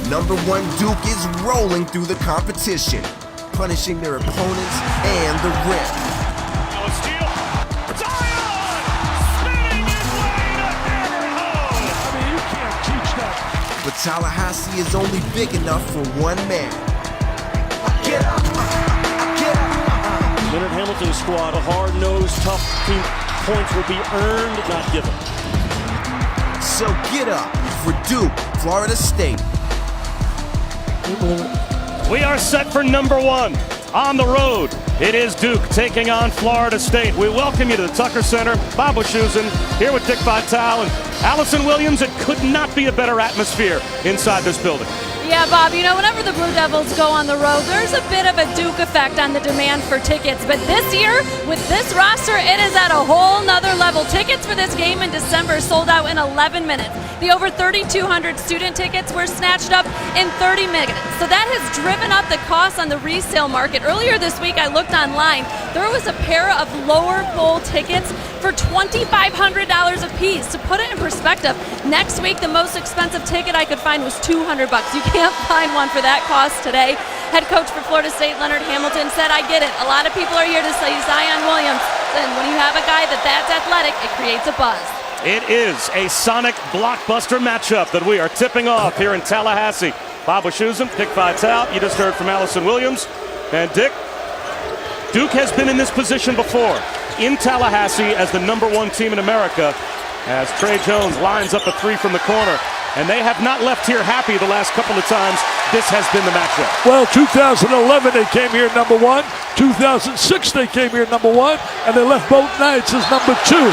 number one Duke is rolling through the competition, punishing their opponents and the rim. Now a steal. Zion! Spinning his way to hammer home! I mean, you can't teach that. But Tallahassee is only big enough for one man. Get up! Get up! Leonard Hamilton's squad, a hard-nosed, tough team. Points will be earned, not given. So get up for Duke, Florida State. We are set for number one. On the road, it is Duke taking on Florida State. We welcome you to the Tucker Center. Bob Wischusen here with Dick Vitale and Allison Williams. It could not be a better atmosphere inside this building. Yeah, Bob, you know, whenever the Blue Devils go on the road, there's a bit of a Duke effect on the demand for tickets. But this year, with this roster, it is at a whole nother level. Tickets for this game in December sold out in 11 minutes. The over 3,200 student tickets were snatched up in 30 minutes. So that has driven up the cost on the resale market. Earlier this week, I looked online. There was a pair of lower bowl tickets for $2,500 a piece. To put it in perspective, next week, the most expensive ticket I could find was $200. You can't find one for that cost today. Head coach for Florida State, Leonard Hamilton, said, I get it. A lot of people are here to see Zion Williams. And when you have a guy that's athletic, it creates a buzz. It is a Sonic blockbuster matchup that we are tipping off here in Tallahassee. Bob Wischusen, Dick Vitale, you just heard from Allison Williams. And Dick, Duke has been in this position before in Tallahassee as the number one team in America as Trey Jones lines up a three from the corner. And they have not left here happy the last couple of times this has been the matchup. Well, 2011 they came here number one. 2006 they came here number one. And they left both nights as number two.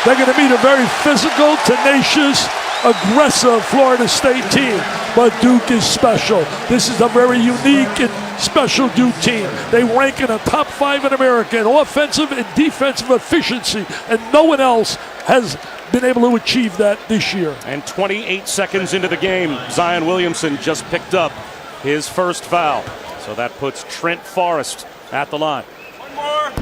They're going to meet a very physical, tenacious, aggressive Florida State team. But Duke is special. This is a very unique and special Duke team. They rank in the top 5 in America in offensive and defensive efficiency. And no one else has been able to achieve that this year. And 28 seconds into the game, Zion Williamson just picked up his first foul. So that puts Trent Forrest at the line. One more.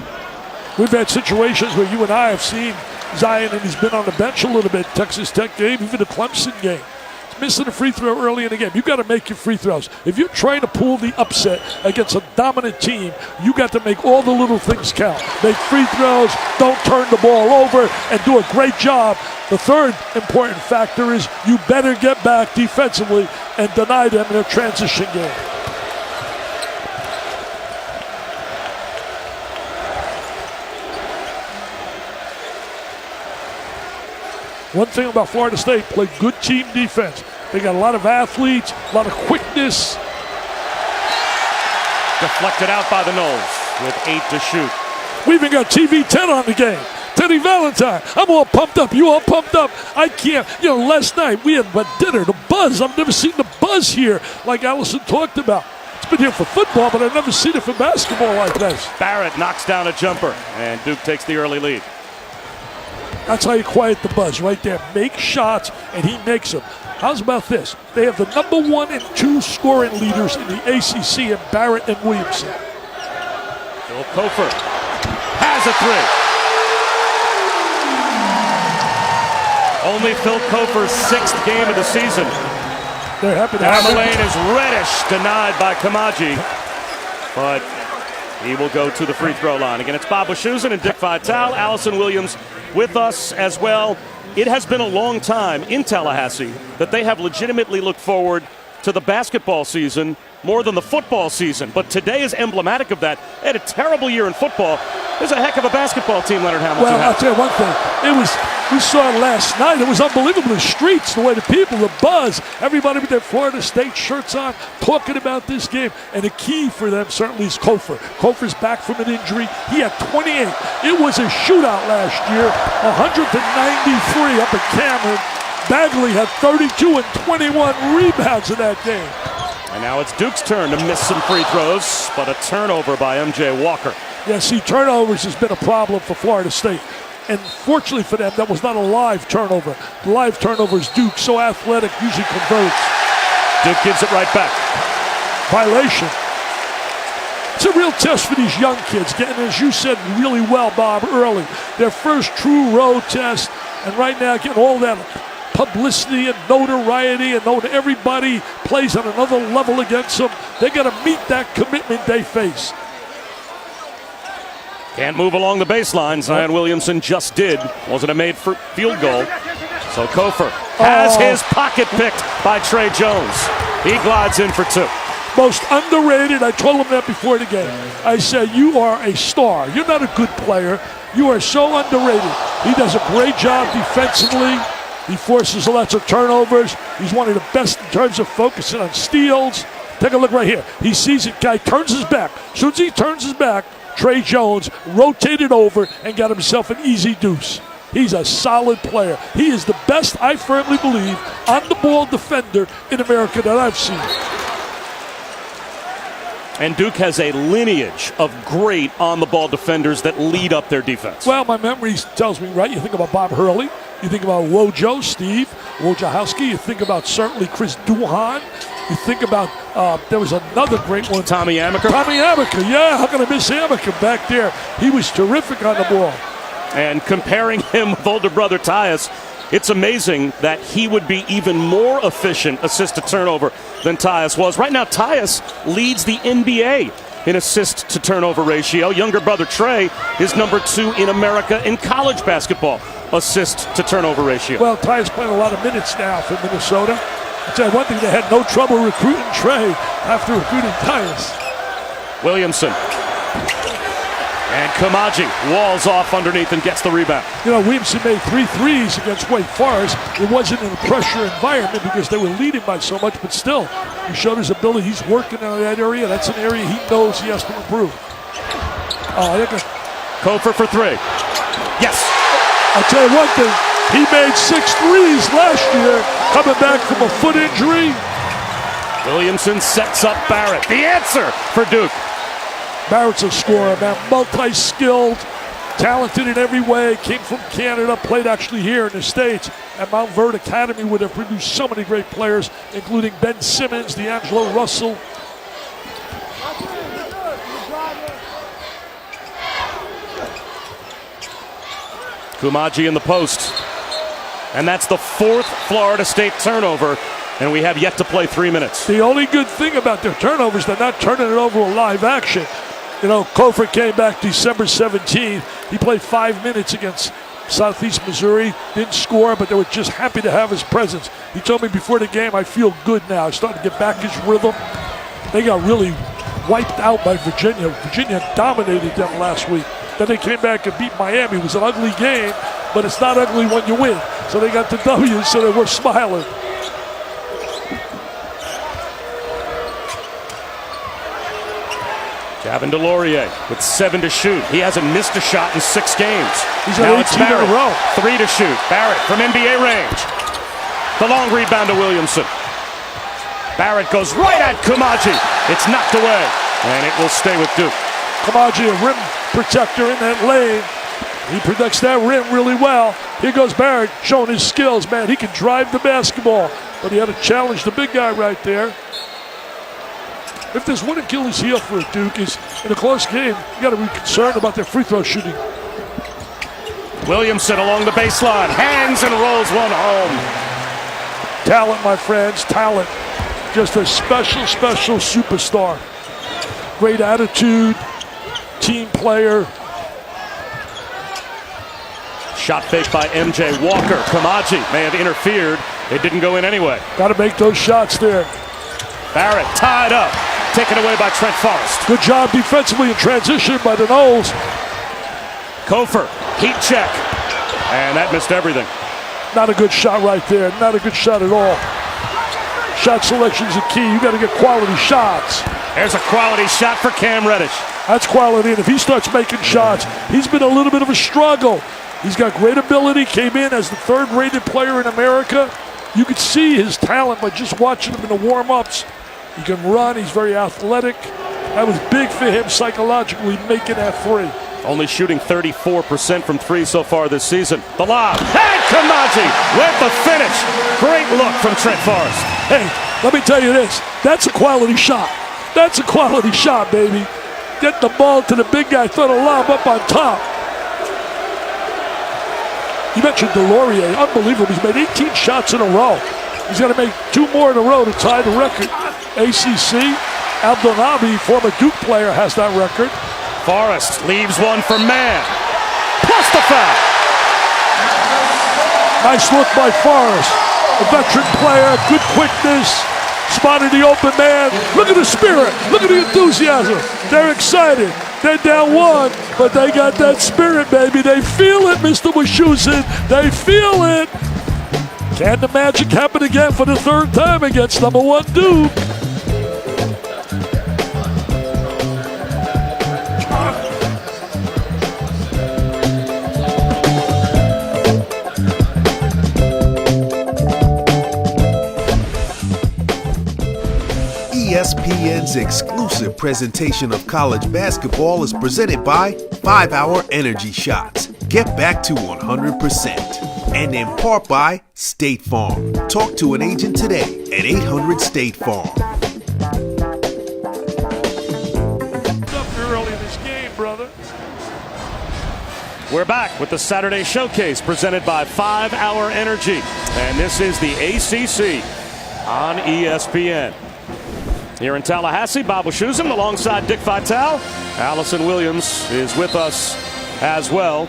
We've had situations where you and I have seen Zion, and he's been on the bench a little bit. Texas Tech game, even the Clemson game. He's missing a free throw early in the game. You've got to make your free throws. If you're trying to pull the upset against a dominant team, you got to make all the little things count. Make free throws, don't turn the ball over, and do a great job. The third important factor is you better get back defensively and deny them in a transition game. One thing about Florida State, play good team defense. They got a lot of athletes, a lot of quickness. Deflected out by the Noles with 8 to shoot. We even got TV 10 on the game. Teddy Valentine. I'm all pumped up. You all pumped up? I can't. You know, last night we had dinner, the buzz. I've never seen the buzz here like Allison talked about. It's been here for football, but I've never seen it for basketball like this. Barrett knocks down a jumper, and Duke takes the early lead. That's how you quiet the buzz right there. Make shots, and he makes them. How's about this? They have the number 1 and 2 scoring leaders in the ACC in Barrett and Williamson. Phil Kofer has a three. Only Phil Kofer's 6th game of the season. They're happy to have him. Lane is reddish, denied by Kamaji. But he will go to the free throw line. Again, it's Bob Wischusen and Dick Vitale. Allison Williams with us as well. It has been a long time in Tallahassee that they have legitimately looked forward to the basketball season more than the football season. But today is emblematic of that. They had a terrible year in football. There's a heck of a basketball team Leonard Hamilton Well, had. I'll tell you one thing. We saw it last night. It was unbelievable. The streets, the way the people, the buzz, everybody with their Florida State shirts on, talking about this game. And the key for them certainly is Kofer. Kofer's back from an injury. He had 28. It was a shootout last year. 193 up at Cameron. Bagley had 32 and 21 rebounds in that game. And now it's Duke's turn to miss some free throws, but a turnover by M.J. Walker. Yeah, see, turnovers has been a problem for Florida State. And fortunately for them, that was not a live turnover. The live turnover is Duke, so athletic, usually converts. Duke gives it right back. Violation. It's a real test for these young kids, getting, as you said really well, Bob, early. Their first true road test, and right now getting all that publicity and notoriety and knowing everybody plays on another level against them. They got to meet that commitment they face. Can't move along the baseline. Zion Williamson just did. Wasn't a made for field goal. So Kofor has his pocket picked by Trey Jones. He glides in for two. Most underrated. I told him that before the game. I said, you are a star. You're not a good player. You are so underrated. He does a great job defensively. He forces lots of turnovers. He's one of the best in terms of focusing on steals. Take a look right here. He sees it. Guy turns his back. As soon as he turns his back, Trey Jones rotated over and got himself an easy deuce. He's a solid player. He is the best, I firmly believe, on-the-ball defender in America that I've seen. And Duke has a lineage of great on-the-ball defenders that lead up their defense. Well, my memory tells me, right, you think about Bob Hurley, you think about Steve Wojciechowski, you think about certainly Chris Duhon, you think about, there was another great one. Tommy Amaker. Yeah, how can I miss Amaker back there? He was terrific on the ball. And comparing him with older brother Tyus, it's amazing that he would be even more efficient assist to turnover than Tyus was. Right now, Tyus leads the NBA in assist to turnover ratio. Younger brother Trey is number 2 in America in college basketball assist to turnover ratio. Well, Tyus playing a lot of minutes now for Minnesota. I'll tell you one thing, they had no trouble recruiting Trey after recruiting Tyus. Williamson. And Kamaji walls off underneath and gets the rebound. You know, Williamson made 3 threes against Wake Forest. It wasn't in a pressure environment because they were leading by so much, but still, he showed his ability. He's working in that area. That's an area he knows he has to improve. Kofor for 3. Yes. I'll tell you one thing. He made 6 threes last year, coming back from a foot injury. Williamson sets up Barrett. The answer for Duke. Barrett's a scorer, man. Multi-skilled, talented in every way. Came from Canada, played actually here in the States at Mount Verde Academy, where they've produced so many great players, including Ben Simmons, D'Angelo Russell. Kamaji in the post. And that's the 4th Florida State turnover, and we have yet to play 3 minutes. The only good thing about their turnovers, they're not turning it over with live action. You know, Kofor came back December 17th. He played 5 minutes against Southeast Missouri. Didn't score, but they were just happy to have his presence. He told me before the game, I feel good now. He's starting to get back his rhythm. They got really wiped out by Virginia. Virginia dominated them last week. Then they came back and beat Miami. It was an ugly game, but it's not ugly when you win. So they got the W, so they were smiling. Gavin DeLaurier with 7 to shoot. He hasn't missed a shot in 6 games. He's now at 18 it's Barrett. in a row. 3 to shoot. Barrett from NBA range. The long rebound to Williamson. Barrett goes right at Kamaji. It's knocked away, and it will stay with Duke. Kamaji, a rim protector in that lane. He protects that rim really well. Here goes Barrett, showing his skills, man. He can drive the basketball, but he had to challenge the big guy right there. If there's one Achilles heel for Duke is in a close game, you got to be concerned about their free throw shooting. Williamson along the baseline, hangs and rolls one home. Talent, my friends, talent. Just a special, special superstar. Great attitude, team player. Shot fake by MJ Walker. Kamaji may have interfered. It didn't go in anyway. Got to make those shots there. Barrett tied up. Taken away by Trent Forrest. Good job defensively in transition by the Noles. Kofor, heat check. And that missed everything. Not a good shot right there. Not a good shot at all. Shot selection is a key. You got to get quality shots. There's a quality shot for Cam Reddish. That's quality, and if he starts making shots, he's been a little bit of a struggle. He's got great ability, came in as the 3rd-rated player in America. You could see his talent by just watching him in the warm-ups. He can run, he's very athletic. That was big for him psychologically, making that 3. Only shooting 34% from 3 so far this season. The lob, and Kamaji with the finish. Great look from Trent Forrest. Hey, let me tell you this. That's a quality shot. That's a quality shot, baby. Get the ball to the big guy, throw the lob up on top. You mentioned Delorier, unbelievable. He's made 18 shots in a row. He's got to make 2 more in a row to tie the record. ACC, Abdelnaby, former Duke player, has that record. Forrest leaves one for Mann. Plus the foul. Nice look by Forrest. A veteran player, good quickness. Spotted the open man. Look at the spirit. Look at the enthusiasm. They're excited. They're down 1, but they got that spirit, baby. They feel it, Mr. Wischusen. They feel it. Can the magic happen again for the 3rd time against number 1 Duke? ESPN's exclusive presentation of college basketball is presented by 5-Hour Energy Shots. Get back to 100%. And in part by State Farm. Talk to an agent today at 800-STATE-FARM. Up early in this game, brother. We're back with the Saturday Showcase presented by 5-Hour Energy. And this is the ACC on ESPN. Here in Tallahassee, Bob Wischusen alongside Dick Vitale. Allison Williams is with us as well.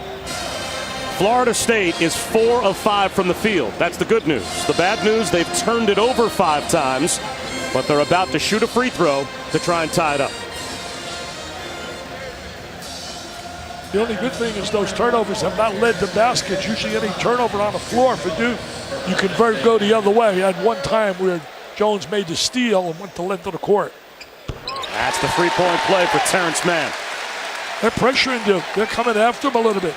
Florida State is 4 of 5 from the field. That's the good news. The bad news, they've turned it over 5 times, but they're about to shoot a free throw to try and tie it up. The only good thing is those turnovers have not led to baskets. Usually any turnover on the floor for Duke, you convert, go the other way. At one time where Jones made the steal and went the length of the court. That's the 3-point play for Terrence Mann. They're pressuring Duke. They're coming after him a little bit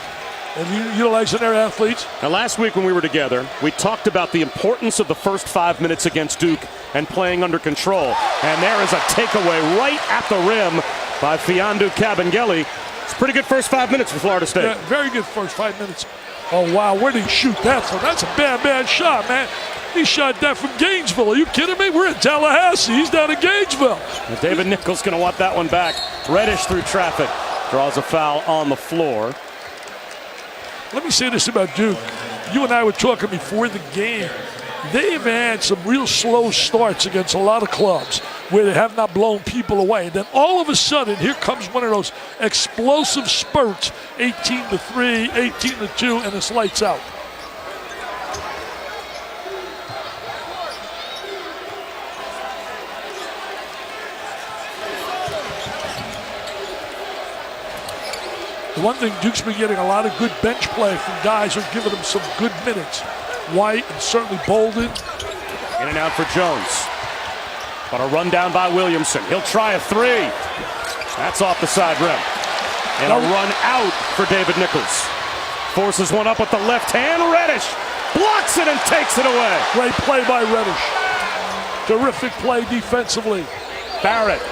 and utilizing their athletes. Now, last week when we were together, we talked about the importance of the first 5 minutes against Duke and playing under control. And there is a takeaway right at the rim by Fiondu Kabengele. It's a pretty good first 5 minutes for Florida State. Yeah, very good first 5 minutes. Oh, wow, where did he shoot that from? That's a bad shot, man. He shot that from Gainesville. Are you kidding me? We're in Tallahassee. He's down in Gainesville. And David Nichols going to want that one back. Reddish through traffic. Draws a foul on the floor. Let me say this about Duke. You and I were talking before the game. They've had some real slow starts against a lot of clubs where they have not blown people away. And then all of a sudden, here comes one of those explosive spurts, 18-3, 18-2, and it's lights out. The one thing, Duke's been getting a lot of good bench play from guys who are giving them some good minutes. White and certainly Bolden. In and out for Jones. But a run down by Williamson. He'll try a 3. That's off the side rim. And a run out for David Nichols. Forces one up with the left hand. Reddish blocks it and takes it away. Great play by Reddish. Terrific play defensively. Barrett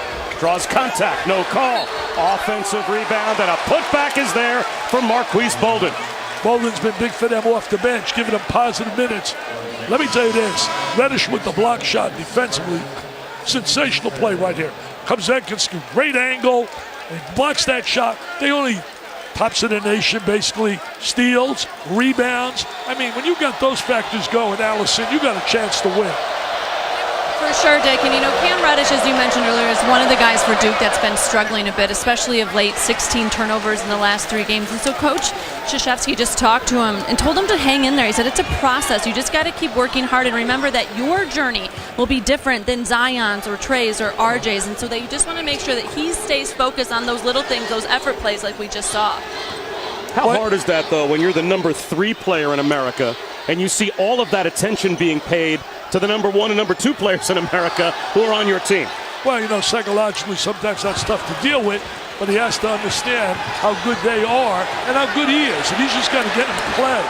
draws contact, no call. Offensive rebound and a putback is there for Marquise Bolden. Bolden's been big for them off the bench, giving them positive minutes. Let me tell you this, Reddish with the block shot defensively. Sensational play right here. Comes Enkinski, great angle, and blocks that shot. They only tops of the nation, basically. Steals, rebounds. I mean, when you got those factors going, Allison, you got a chance to win. For sure, Dick. And, Cam Reddish, as you mentioned earlier, is one of the guys for Duke that's been struggling a bit, especially of late, 16 turnovers in the last 3 games. And so Coach Krzyzewski just talked to him and told him to hang in there. He said it's a process. You just got to keep working hard and remember that your journey will be different than Zion's or Trey's or RJ's. And so that you just want to make sure that he stays focused on those little things, those effort plays like we just saw. How hard is that, though, when you're the number 3 player in America and you see all of that attention being paid to the number 1 and number 2 players in America who are on your team? Well, psychologically, sometimes that's tough to deal with, but he has to understand how good they are and how good he is, and he's just got to get them to play.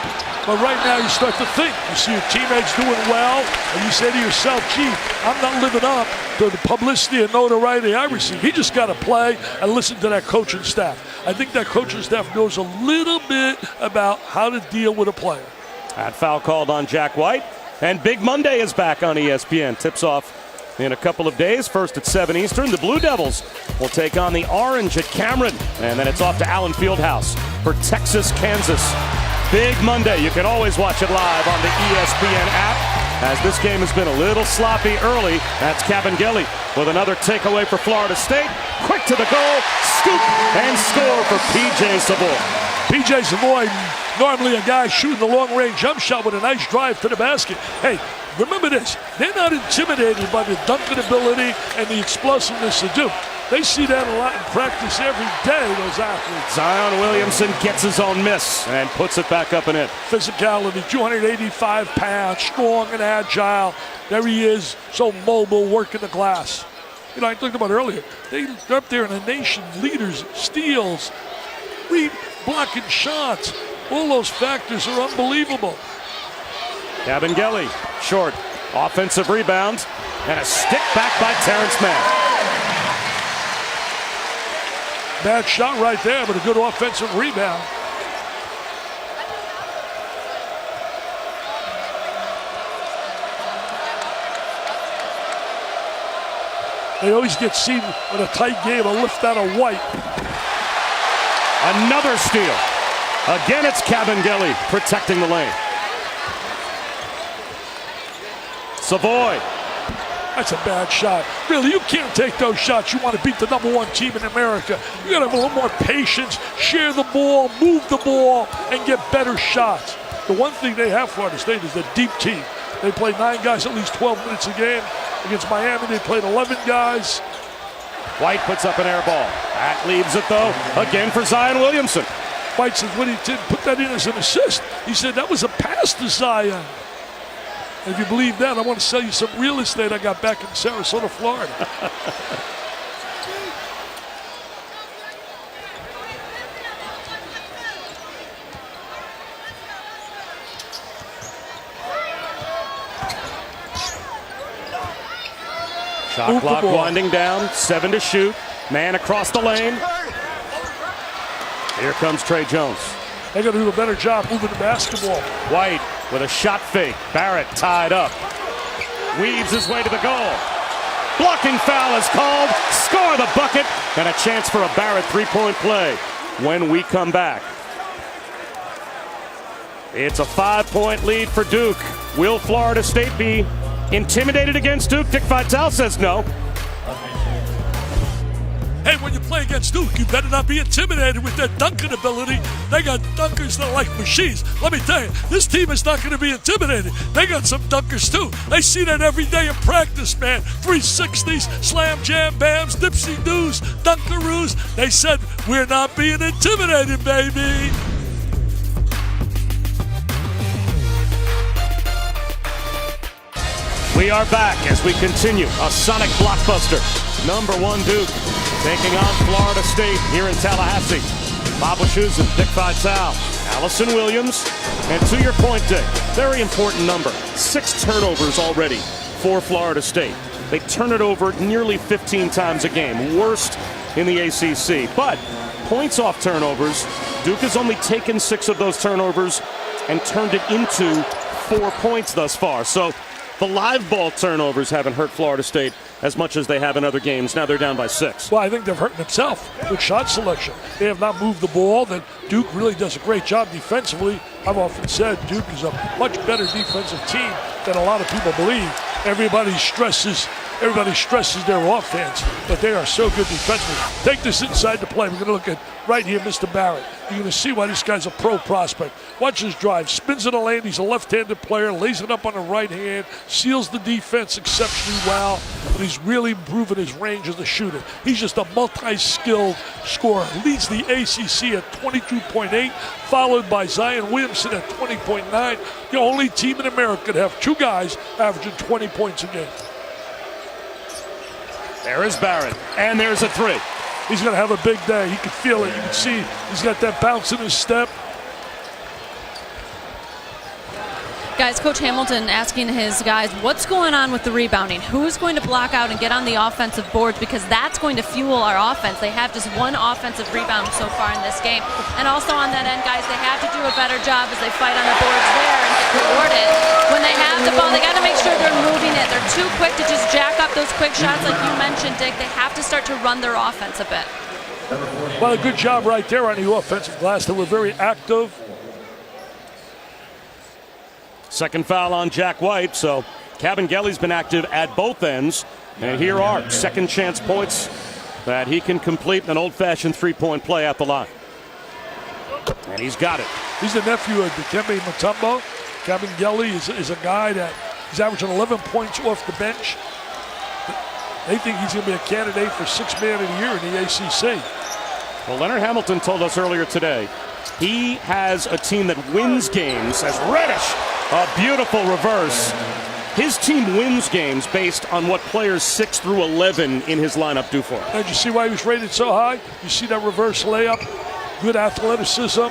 But right now, you start to think. You see your teammates doing well, and you say to yourself, gee, I'm not living up to the publicity and notoriety I receive. He just got to play and listen to that coaching staff. I think that coaching staff knows a little bit about how to deal with a player. That foul called on Jack White. And Big Monday is back on ESPN. Tips off in a couple of days. First at 7 Eastern. The Blue Devils will take on the Orange at Cameron. And then it's off to Allen Fieldhouse for Texas, Kansas. big Monday. You can always watch it live on the ESPN app. As this game has been a little sloppy early, that's Cabangeli with another takeaway for Florida State. Quick to the goal, scoop, and score for P.J. Savoy. P.J. Savoy, normally a guy shooting the long-range jump shot with a nice drive to the basket. Hey, remember this, they're not intimidated by the dunking ability and the explosiveness of Duke. They see that a lot in practice every day, those athletes. Zion Williamson gets his own miss and puts it back up and in. Physicality, 285 pounds, strong and agile. There he is, so mobile, working the glass. You know, I talked about earlier, they're up there in the nation, leaders, steals, blocking shots. All those factors are unbelievable. Cabangeli, short, offensive rebound, and a stick back by Terrence Mann. Bad shot right there, but a good offensive rebound. They always get seen in a tight game, a lift out of White. Another steal. Again, it's Cabangeli protecting the lane. Savoy. That's a bad shot. Really, you can't take those shots. You want to beat the #1 team in America. You got to have a little more patience, share the ball, move the ball, and get better shots. The one thing they have, Florida State, is the deep team. They play 9 guys at least 12 minutes a game. Against Miami, they played 11 guys. White puts up an air ball. That leaves it, though, again for Zion Williamson. White says when he did put that in as an assist, he said that was a pass to Zion. And if you believe that, I want to sell you some real estate I got back in Sarasota, Florida. Shot clock winding down, 7 to shoot. Man across the lane. Here comes Trey Jones. They got to do a better job moving the basketball. White with a shot fake. Barrett tied up. Weaves his way to the goal. Blocking foul is called. Score the bucket. And a chance for a Barrett three-point play when we come back. It's a 5-point lead for Duke. Will Florida State be intimidated against Duke? Dick Vitale says no. Hey, when you play against Duke, you better not be intimidated with their dunking ability. They got dunkers that are like machines. Let me tell you, this team is not going to be intimidated. They got some dunkers, too. They see that every day in practice, man. 360s, slam jam bams, dipsy doos, dunkaroos. They said, we're not being intimidated, baby. We are back as we continue a Sonic blockbuster. #1 Duke taking on Florida State here in Tallahassee. Bob Wischusen, Dick Vitale, Allison Williams, and to your point, Dick, very important number. 6 turnovers already for Florida State. They turn it over nearly 15 times a game, worst in the ACC. But points off turnovers, Duke has only taken 6 of those turnovers and turned it into 4 points thus far. So the live ball turnovers haven't hurt Florida State as much as they have in other games. Now they're down by 6. Well, I think they've hurt themselves with shot selection. They have not moved the ball. That Duke really does a great job defensively. I've often said Duke is a much better defensive team than a lot of people believe. Everybody stresses their offense, but they are so good defensively. Take this inside the play. We're going to look at right here, Mr. Barrett. You're going to see why this guy's a pro prospect. Watch his drive. Spins in the lane. He's a left-handed player. Lays it up on the right hand. Seals the defense exceptionally well. But he's really improving his range as a shooter. He's just a multi-skilled scorer. Leads the ACC at 22.8, followed by Zion Williamson at 20.9. The only team in America to have 2 guys averaging 20 points a game. There is Barrett, and there's a 3. He's going to have a big day. He can feel it. You can see he's got that bounce in his step. Guys, Coach Hamilton asking his guys, what's going on with the rebounding? Who's going to block out and get on the offensive boards? Because that's going to fuel our offense. They have just 1 offensive rebound so far in this game. And also on that end, guys, they have to do a better job as they fight on the boards there and get rewarded. When they have the ball, they got to make sure they're moving it. They're too quick to just jack up those quick shots like you mentioned, Dick. They have to start to run their offense a bit. Well, a good job right there on the offensive glass. They were very active. Second foul on Jack White, so Cabangeli's been active at both ends. And here are second chance points that he can complete in an old-fashioned three-point play at the line. And he's got it. He's the nephew of Dikembe Mutombo. Cabangeli is a guy that he's averaging 11 points off the bench. They think he's going to be a candidate for sixth man of the year in the ACC. Well, Leonard Hamilton told us earlier today he has a team that wins games as Reddish, a beautiful reverse. His team wins games based on what players 6 through 11 in his lineup do for him. And you see why he was rated so high? You see that reverse layup, good athleticism.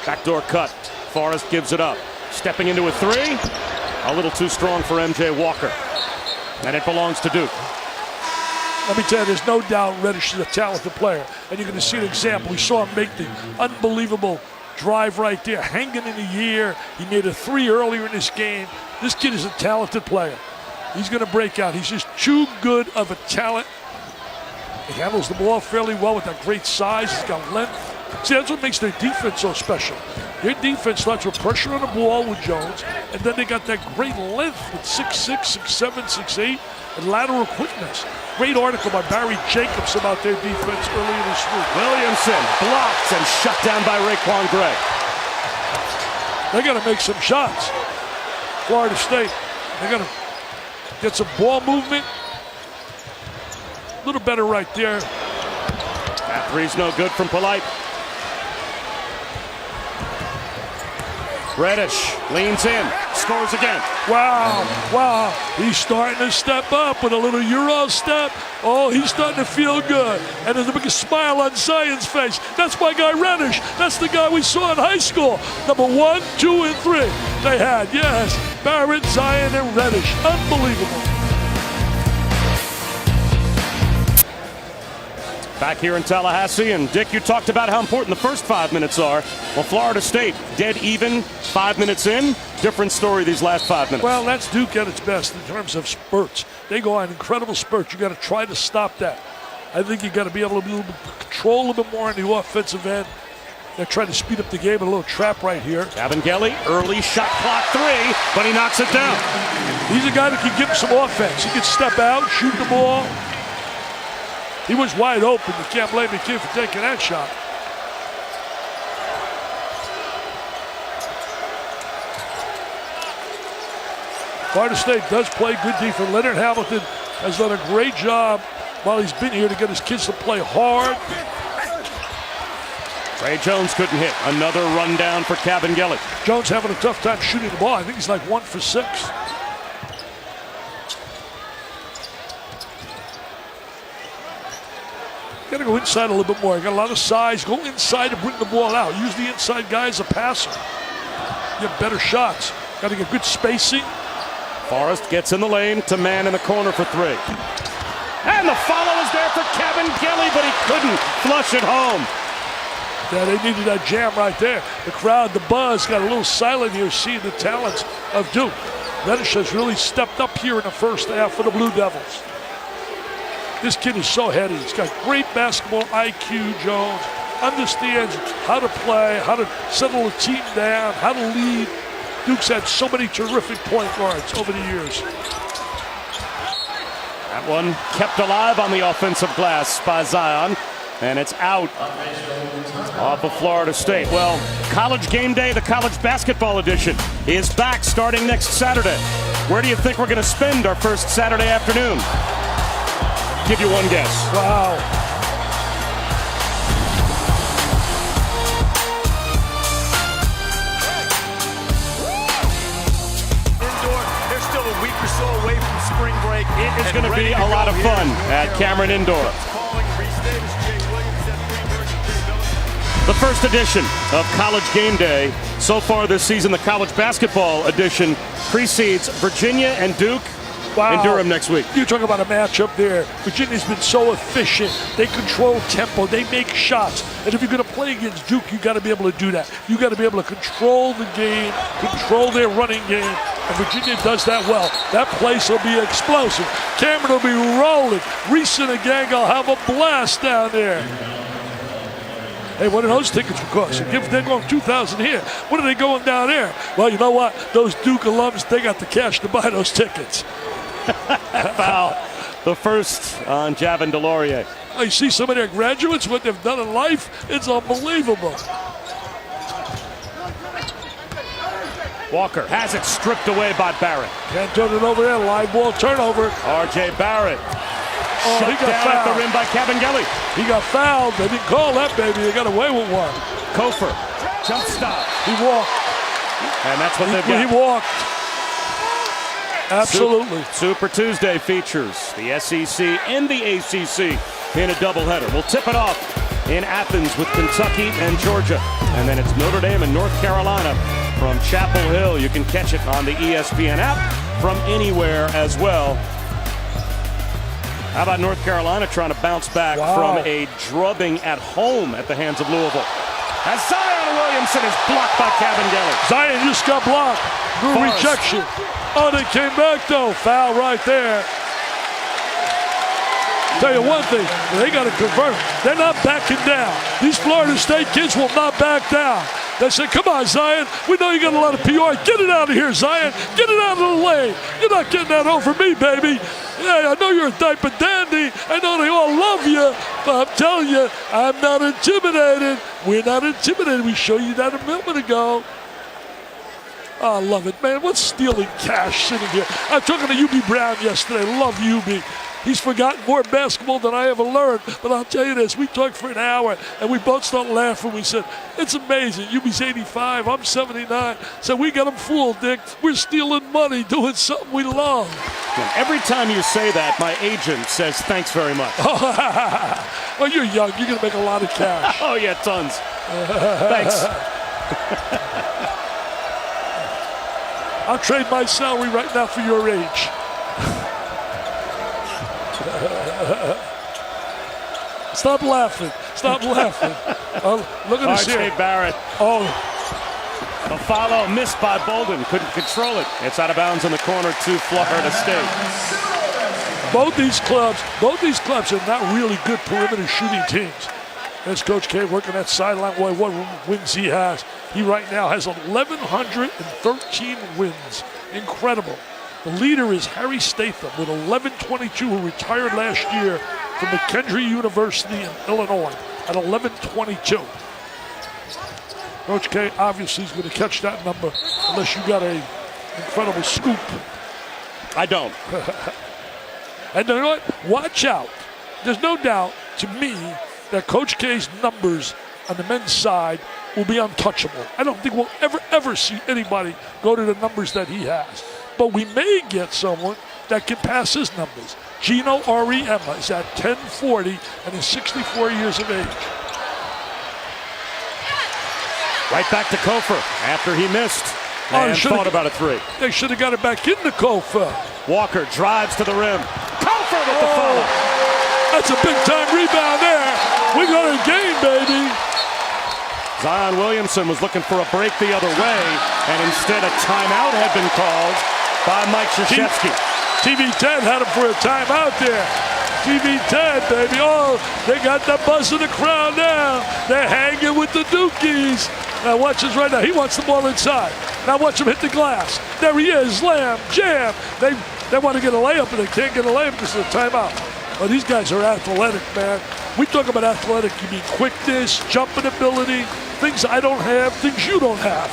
Backdoor cut. Forrest gives it up. Stepping into a three. A little too strong for MJ Walker. And it belongs to Duke. Let me tell you, there's no doubt Reddish is a talented player. And you're going to see an example. We saw him make the unbelievable drive right there, hanging in the air. He made a three earlier in this game. This kid is a talented player. He's going to break out. He's just too good of a talent. He handles the ball fairly well with that great size. He's got length. See, that's what makes their defense so special. Their defense starts with pressure on the ball with Jones, and then they got that great length with 6'6", 6'7", 6'8", and lateral quickness. Great article by Barry Jacobs about their defense earlier this week. Williamson blocked and shut down by Raekwon Gray. They got to make some shots. Florida State, they got to get some ball movement. A little better right there. That three's no good from Polite. Reddish leans in, scores again. Wow. He's starting to step up with a little Euro step. Oh, he's starting to feel good. And there's a big smile on Zion's face. That's my guy Reddish. That's the guy we saw in high school. Number 1, 2, and 3. They had, yes, Barrett, Zion, and Reddish. Unbelievable. Back here in Tallahassee, and Dick, you talked about how important the first 5 minutes are. Well, Florida State, dead even 5 minutes in. Different story these last 5 minutes. Well, that's Duke at its best in terms of spurts. They go on incredible spurts. You got to try to stop that. I think you got to be able to be a little bit, control a little bit more on the offensive end. They're trying to speed up the game. A little trap right here. Cabangeli, early shot clock three, but he knocks it down. He's a guy that can give him some offense. He can step out, shoot the ball. He was wide open. You can't blame the kid for taking that shot. Florida State does play good defense. Leonard Hamilton has done a great job while he's been here to get his kids to play hard. Ray Jones couldn't hit. Another rundown for Cabangeli. Jones having a tough time shooting the ball. I think he's like 1 for 6. Got to go inside a little bit more. You got a lot of size. Go inside to bring the ball out. Use the inside guy as a passer. Get better shots. Got to get good spacing. Forrest gets in the lane to man in the corner for three. And the follow is there for Cabangeli, but he couldn't flush it home. Yeah, they needed that jam right there. The crowd, the buzz, got a little silent here seeing the talents of Duke. Reddish has really stepped up here in the first half for the Blue Devils. This kid is so heady. He's got great basketball IQ, Jones. Understands how to play, how to settle a team down, how to lead. Duke's had so many terrific point guards over the years. That one kept alive on the offensive glass by Zion, and it's out off of Florida State. Well, College Game Day, the college basketball edition, is back starting next Saturday. Where do you think we're going to spend our first Saturday afternoon? Give you one guess. Wow. Indoor, they're still a week or so away from spring break. It is going to be a lot of fun at Cameron Indoor. The first edition of College Game Day. So far this season, the college basketball edition precedes Virginia and Duke. Wow. In Durham next week. You talk about a matchup there. Virginia's been so efficient. They control tempo. They make shots. And if you're going to play against Duke, you got to be able to do that. You got to be able to control the game, control their running game. And Virginia does that well. That place will be explosive. Cameron will be rolling. Reese and the gang will have a blast down there. Hey, what are those tickets cost? They're going $2,000 here. What are they going down there? Well, you know what? Those Duke alums, they got the cash to buy those tickets. Foul. The first on Javin DeLaurier. Oh, you see some of their graduates, what they've done in life? It's unbelievable. Walker has it stripped away by Barrett. Can't turn it over there. Live ball turnover. R.J. Barrett. Oh, Shut he got down fouled. at the rim by Kabengele. He got fouled. They didn't call that, baby. They got away with one. Kofor. Jump stop. He walked. And that's what they've got. He walked. Absolutely. Super Tuesday features the SEC and the ACC in a doubleheader. We'll tip it off in Athens with Kentucky and Georgia. And then it's Notre Dame and North Carolina from Chapel Hill. You can catch it on the ESPN app from anywhere as well. How about North Carolina trying to bounce back from a drubbing at home at the hands of Louisville? As Zion Williamson is blocked by Kabengele. Zion just got blocked. Through rejection. Oh, they came back though. Foul right there. Tell you one thing, they got to convert. They're not backing down. These Florida State kids will not back down. They say, come on, Zion. We know you got a lot of PR. Get it out of here, Zion. Get it out of the lane. You're not getting that over me, baby. Yeah, I know you're a diaper dandy. I know they all love you. But I'm telling you, I'm not intimidated. We're not intimidated. We showed you that a moment ago. Oh, I love it, man. What's stealing cash sitting here? I'm talking to UB Brown yesterday. Love UB. He's forgotten more basketball than I ever learned. But I'll tell you this, we talked for an hour, and we both started laughing. We said, it's amazing. UB's 85, I'm 79. So we got him fooled, Dick. We're stealing money, doing something we love. And every time you say that, my agent says, thanks very much. Well, you're young. You're going to make a lot of cash. Oh, yeah, tons. Thanks. I'll trade my salary right now for your age. Stop laughing. Stop laughing. Look at this here. R.J. Barrett. Oh, The follow missed by Bolden. Couldn't control it. It's out of bounds in the corner to Florida State. both these clubs are not really good perimeter shooting teams. There's Coach K working that sideline. Boy, what wins he has. He right now has 1,113 wins. Incredible. The leader is Harry Statham with 1122, who retired last year from McKendree University in Illinois at 1122. Coach K obviously is going to catch that number unless you got a incredible scoop. I don't. And you know what? Watch out. There's no doubt to me that Coach K's numbers on the men's side will be untouchable. I don't think we'll ever see anybody go to the numbers that he has. But we may get someone that can pass his numbers. Gino Auriemma is at 1040 and is 64 years of age. Right back to Kofor after he missed and thought about a three. They should have got it back into Kofor. Walker drives to the rim. Kofor with the follow. That's a big-time rebound there. We got a game, baby. Zion Williamson was looking for a break the other way, and instead a timeout had been called by Mike Krzyzewski. TV10 had him for a timeout there. TV10, baby. Oh, they got the buzz of the crowd now. They're hanging with the Dukies. Now watch this right now. He wants the ball inside. Now watch him hit the glass. There he is. Slam, jam. They want to get a layup, and they can't get a layup because of the timeout. Well, these guys are athletic, man. We talk about athletic. You mean quickness, jumping ability, things I don't have, things you don't have.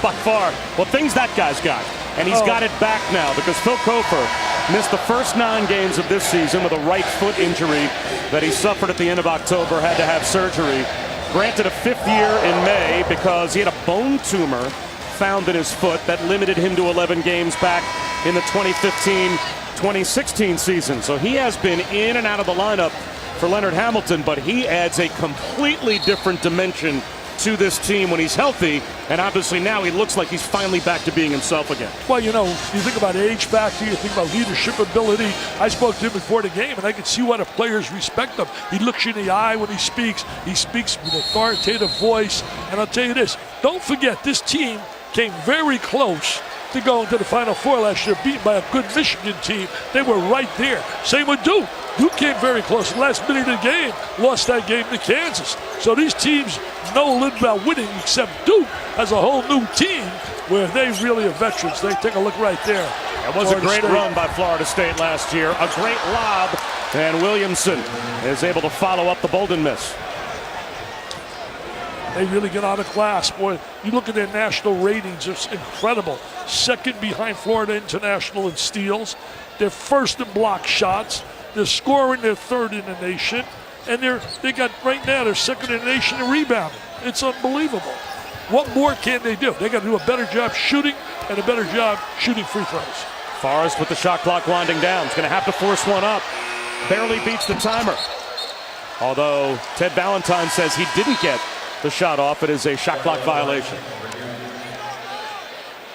By far. Well, things that guy's got. And he's got it back now because Phil Kofor missed the first 9 games of this season with a right foot injury that he suffered at the end of October, had to have surgery. Granted a 5th year in May because he had a bone tumor found in his foot that limited him to 11 games back in the 2015-2016 season. So he has been in and out of the lineup for Leonard Hamilton, but he adds a completely different dimension to this team when he's healthy, and obviously now he looks like he's finally back to being himself again. Well, you know, you think about age factor, you think about leadership ability. I spoke to him before the game, and I could see why the players respect him. He looks you in the eye when he speaks. He speaks with authoritative voice. And I'll tell you this, don't forget, this team came very close to going to the Final Four last year, beaten by a good Michigan team. They were right there. Same with Duke. Duke came very close. Last minute of the game, lost that game to Kansas. So these teams know a little about winning, except Duke has a whole new team where they really are veterans. They take a look right there. It was a great run by Florida State last year. A great lob, and Williamson is able to follow up the Bolden miss. They really get out of class. Boy, you look at their national ratings, it's incredible. Second behind Florida International in steals. They're first in block shots. They're scoring, they're third in the nation. And they got right now, they're second in the nation in rebounding. It's unbelievable. What more can they do? They got to do a better job shooting and a better job shooting free throws. Forrest with the shot clock winding down. He's going to have to force one up. Barely beats the timer. Although Ted Valentine says he didn't get the shot off. It is a shot clock violation.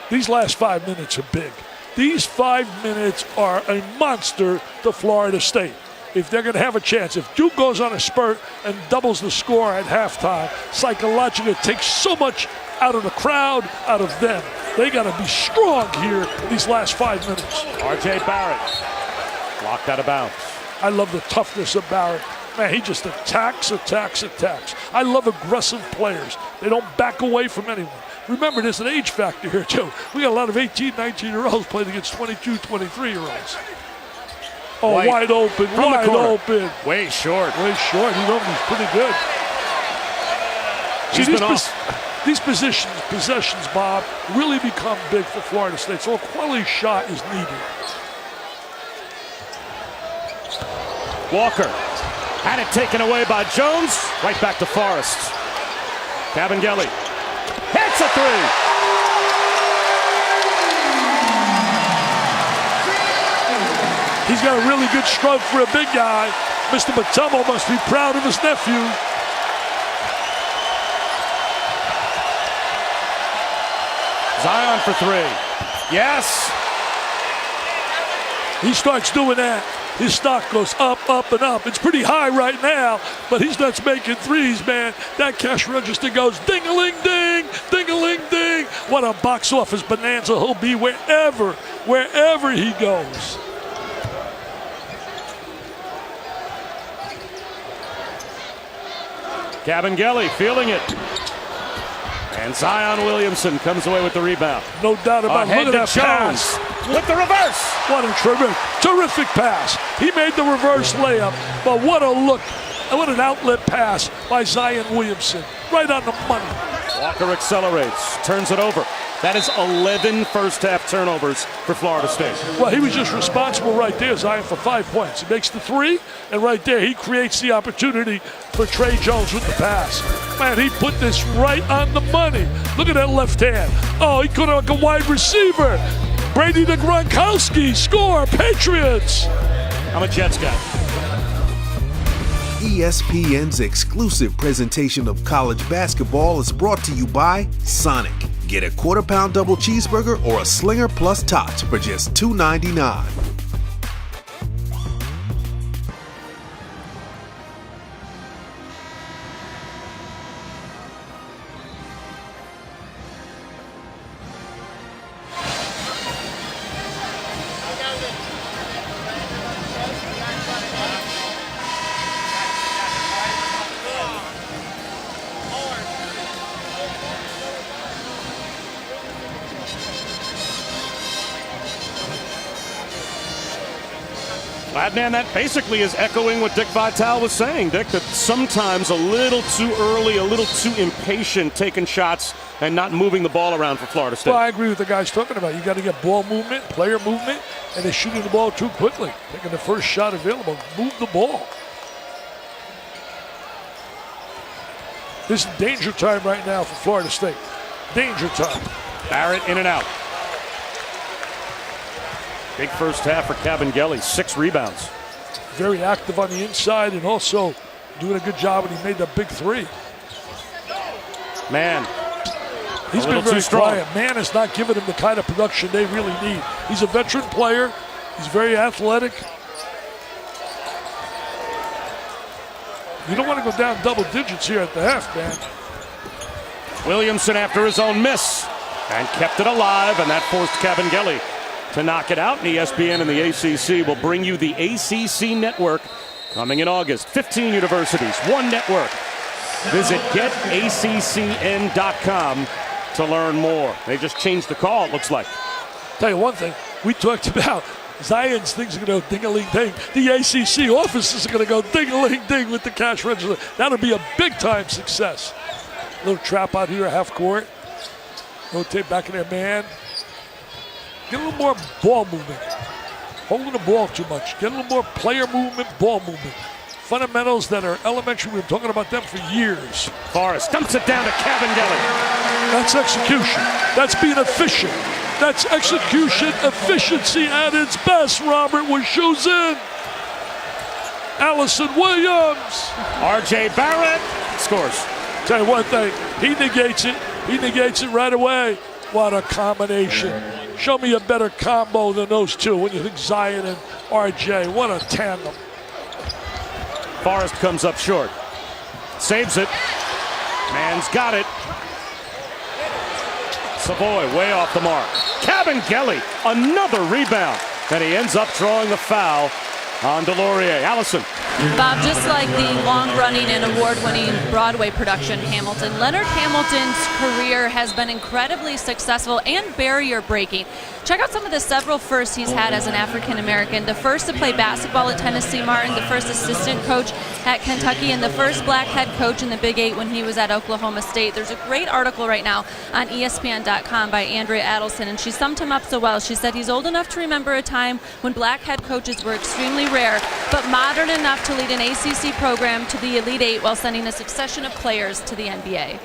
These last 5 minutes are big. These 5 minutes are a monster to Florida State. If they're going to have a chance, if Duke goes on a spurt and doubles the score at halftime, psychologically it takes so much out of the crowd, out of them. They got to be strong here these last 5 minutes. R.J. Barrett locked out of bounds. I love the toughness of Barrett. Man, he just attacks. I love aggressive players. They don't back away from anyone. Remember, there's an age factor here, too. We got a lot of 18, 19-year-olds playing against 22, 23-year-olds. Oh, White wide open. Way short. He's pretty good. These possessions, Bob, really become big for Florida State. So a quality shot is needed. Walker had it taken away by Jones. Right back to Forrest. Cabangeli hits a three. He's got a really good stroke for a big guy. Mr. Matumo must be proud of his nephew. Zion for three. Yes. He starts doing that. His stock goes up, and up. It's pretty high right now, but he starts making threes, man. That cash register goes ding-a-ling-ding, ding-a-ling-ding. What a box office bonanza he'll be wherever he goes. Cabangeli feeling it. And Zion Williamson comes away with the rebound. No doubt about it. Look at that pass. With the reverse. What a terrific pass. He made the reverse layup, but what a look. What an outlet pass by Zion Williamson. Right on the money. Walker accelerates, turns it over. That is 11 first-half turnovers for Florida State. Well, he was just responsible right there, Zion, for 5 points. He makes the three, and right there he creates the opportunity for Trey Jones with the pass. Man, he put this right on the money. Look at that left hand. Oh, he could have like a wide receiver. Brady to Gronkowski, score, Patriots. I'm a Jets guy. ESPN's exclusive presentation of college basketball is brought to you by Sonic. Get a quarter-pound double cheeseburger or a Slinger plus tots for just $2.99. Man, that basically is echoing what Dick Vitale was saying, Dick, that sometimes a little too early, a little too impatient taking shots and not moving the ball around for Florida State. Well, I agree with the guys talking about. You got to get ball movement, player movement, and they're shooting the ball too quickly. Taking the first shot available, move the ball. This is danger time right now for Florida State. Danger time. Barrett in and out. Big first half for Cabangeli, 6 rebounds. Very active on the inside and also doing a good job when he made that big three. Man, he's been very quiet. Man is not giving him the kind of production they really need. He's a veteran player. He's very athletic. You don't want to go down double digits here at the half, man. Williamson after his own miss and kept it alive, and that forced Cabangeli to knock it out. And ESPN and the ACC will bring you the ACC Network coming in August. 15 universities, one network. Visit getaccn.com to learn more. They just changed the call, it looks like. Tell you one thing, we talked about Zion's things are going to go ding-a-ling-ding. The ACC offices are going to go ding-a-ling-ding with the cash register. That'll be a big-time success. Little trap out here, half court. Rotate back in there, man. Get a little more ball movement. Holding the ball too much. Get a little more player movement, ball movement. Fundamentals that are elementary. We've been talking about them for years. Forrest dumps it down to Cabangeli. That's execution. That's being efficient. That's execution, efficiency at its best, Robert, with shoes in. Allison Williams. R.J. Barrett scores. Tell you one thing, he negates it. He negates it right away. What a combination. Show me a better combo than those two when you think Zion and R.J. What a tandem. Forrest comes up short. Saves it. Man's got it. Savoy way off the mark. Cabangeli, another rebound. And he ends up drawing the foul on Delorier. Allison. Bob, just like the long-running and award-winning Broadway production Hamilton, Leonard Hamilton's career has been incredibly successful and barrier-breaking. Check out some of the several firsts he's had as an African-American. The first to play basketball at Tennessee Martin, the first assistant coach at Kentucky, and the first black head coach in the Big Eight when he was at Oklahoma State. There's a great article right now on ESPN.com by Andrea Adelson, and she summed him up so well. She said he's old enough to remember a time when black head coaches were extremely rare, but modern enough to lead an ACC program to the Elite Eight while sending a succession of players to the NBA.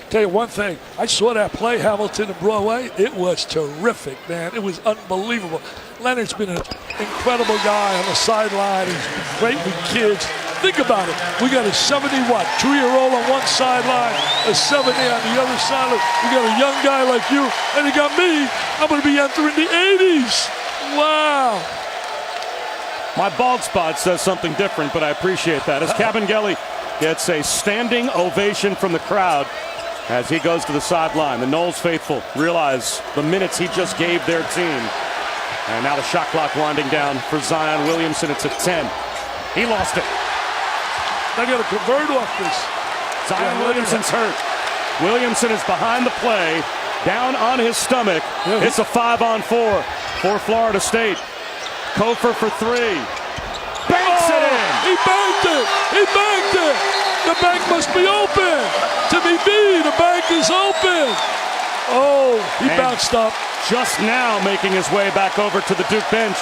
Tell you one thing, I saw that play, Hamilton and Broadway. It was terrific, man. It was unbelievable. Leonard's been an incredible guy on the sideline. He's been great with kids. Think about it. We got a 2-year-old on one sideline, a 70 on the other side. We got a young guy like you, and you got me. I'm going to be entering the 80s. Wow. My bald spot says something different, but I appreciate that. As Cabangeli gets a standing ovation from the crowd as he goes to the sideline. The Noles faithful realize the minutes he just gave their team. And now the shot clock winding down for Zion Williamson. It's at 10. He lost it. They got to convert off this. Zion Williamson's hurt. Williamson is behind the play, down on his stomach. It's a 5-on-4 for Florida State. Kofor for three. Banks it in. He banked it. He banked it. The bank must be open. Timmy B, the bank is open. Oh, he bounced up. Just now making his way back over to the Duke bench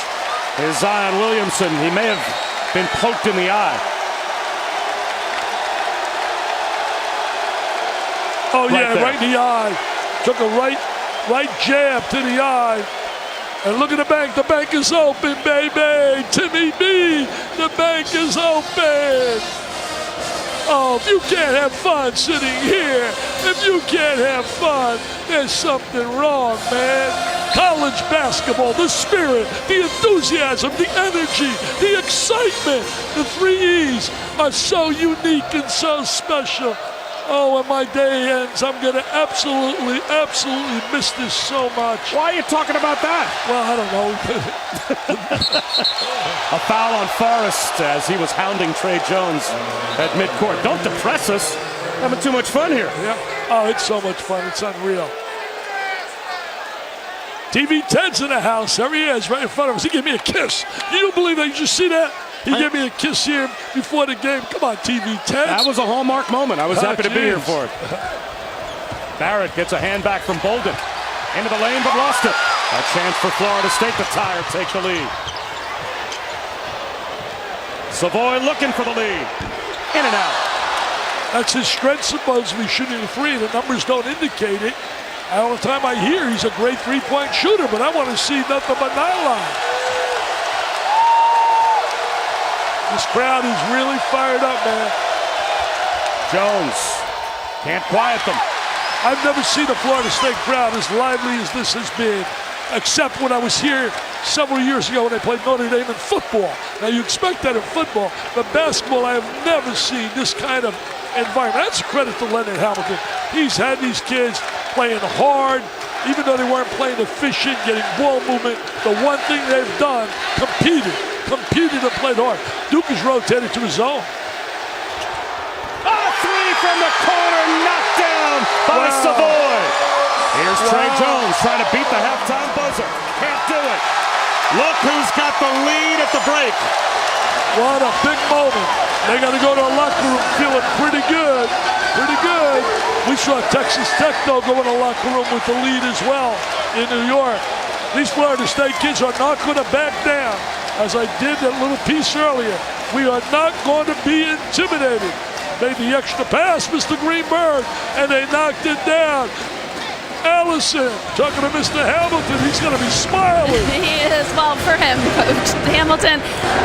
is Zion Williamson. He may have been poked in the eye. Oh, yeah, right in the eye. Took a right jab to the eye. And look at the bank. The bank is open, baby. Timmy B, the bank is open. Oh, if you can't have fun sitting here, if you can't have fun, there's something wrong, man. College basketball, the spirit, the enthusiasm, the energy, the excitement, the 3 E's are so unique and so special. Oh, when my day ends, I'm going to absolutely miss this so much. Why are you talking about that? Well, I don't know. A foul on Forrest as he was hounding Trey Jones at midcourt. Don't depress us. Having too much fun here. Yeah. Oh, it's so much fun. It's unreal. TV Ted's in the house. There he is, right in front of us. He gave me a kiss. You don't believe that? You just see that? He gave me a kiss here before the game. Come on, TV Ted. That was a hallmark moment. I was happy to be here for it. Barrett gets a hand back from Bolden. Into the lane, but lost it. A chance for Florida State to tie or take the lead. Savoy looking for the lead. In and out. That's his strength, supposedly, shooting a three. The numbers don't indicate it. All the time I hear he's a great three-point shooter, but I want to see nothing but nylon. This crowd is really fired up, man. Jones can't quiet them. I've never seen a Florida State crowd as lively as this has been, except when I was here several years ago when they played Notre Dame in football. Now, you expect that in football, but basketball, I have never seen this kind of environment. That's a credit to Leonard Hamilton. He's had these kids playing hard, even though they weren't playing efficient, getting ball movement, the one thing they've done, competed and played hard. Duke has rotated to his zone. Three from the corner, knocked down by Savoy. Here's Trey Jones trying to beat the halftime buzzer. Can't do it. Look who's got the lead at the break. What a big moment. They got to go to a locker room feeling pretty good. Pretty good. We saw Texas Tech, though, go in the locker room with the lead as well in New York. These Florida State kids are not going to back down. As I did that little piece earlier, we are not going to be intimidated. Made the extra pass, Mr. Greenberg, and they knocked it down. Allison talking to Mr. Hamilton. He's going to be smiling. He is. Well, for him, Coach Hamilton,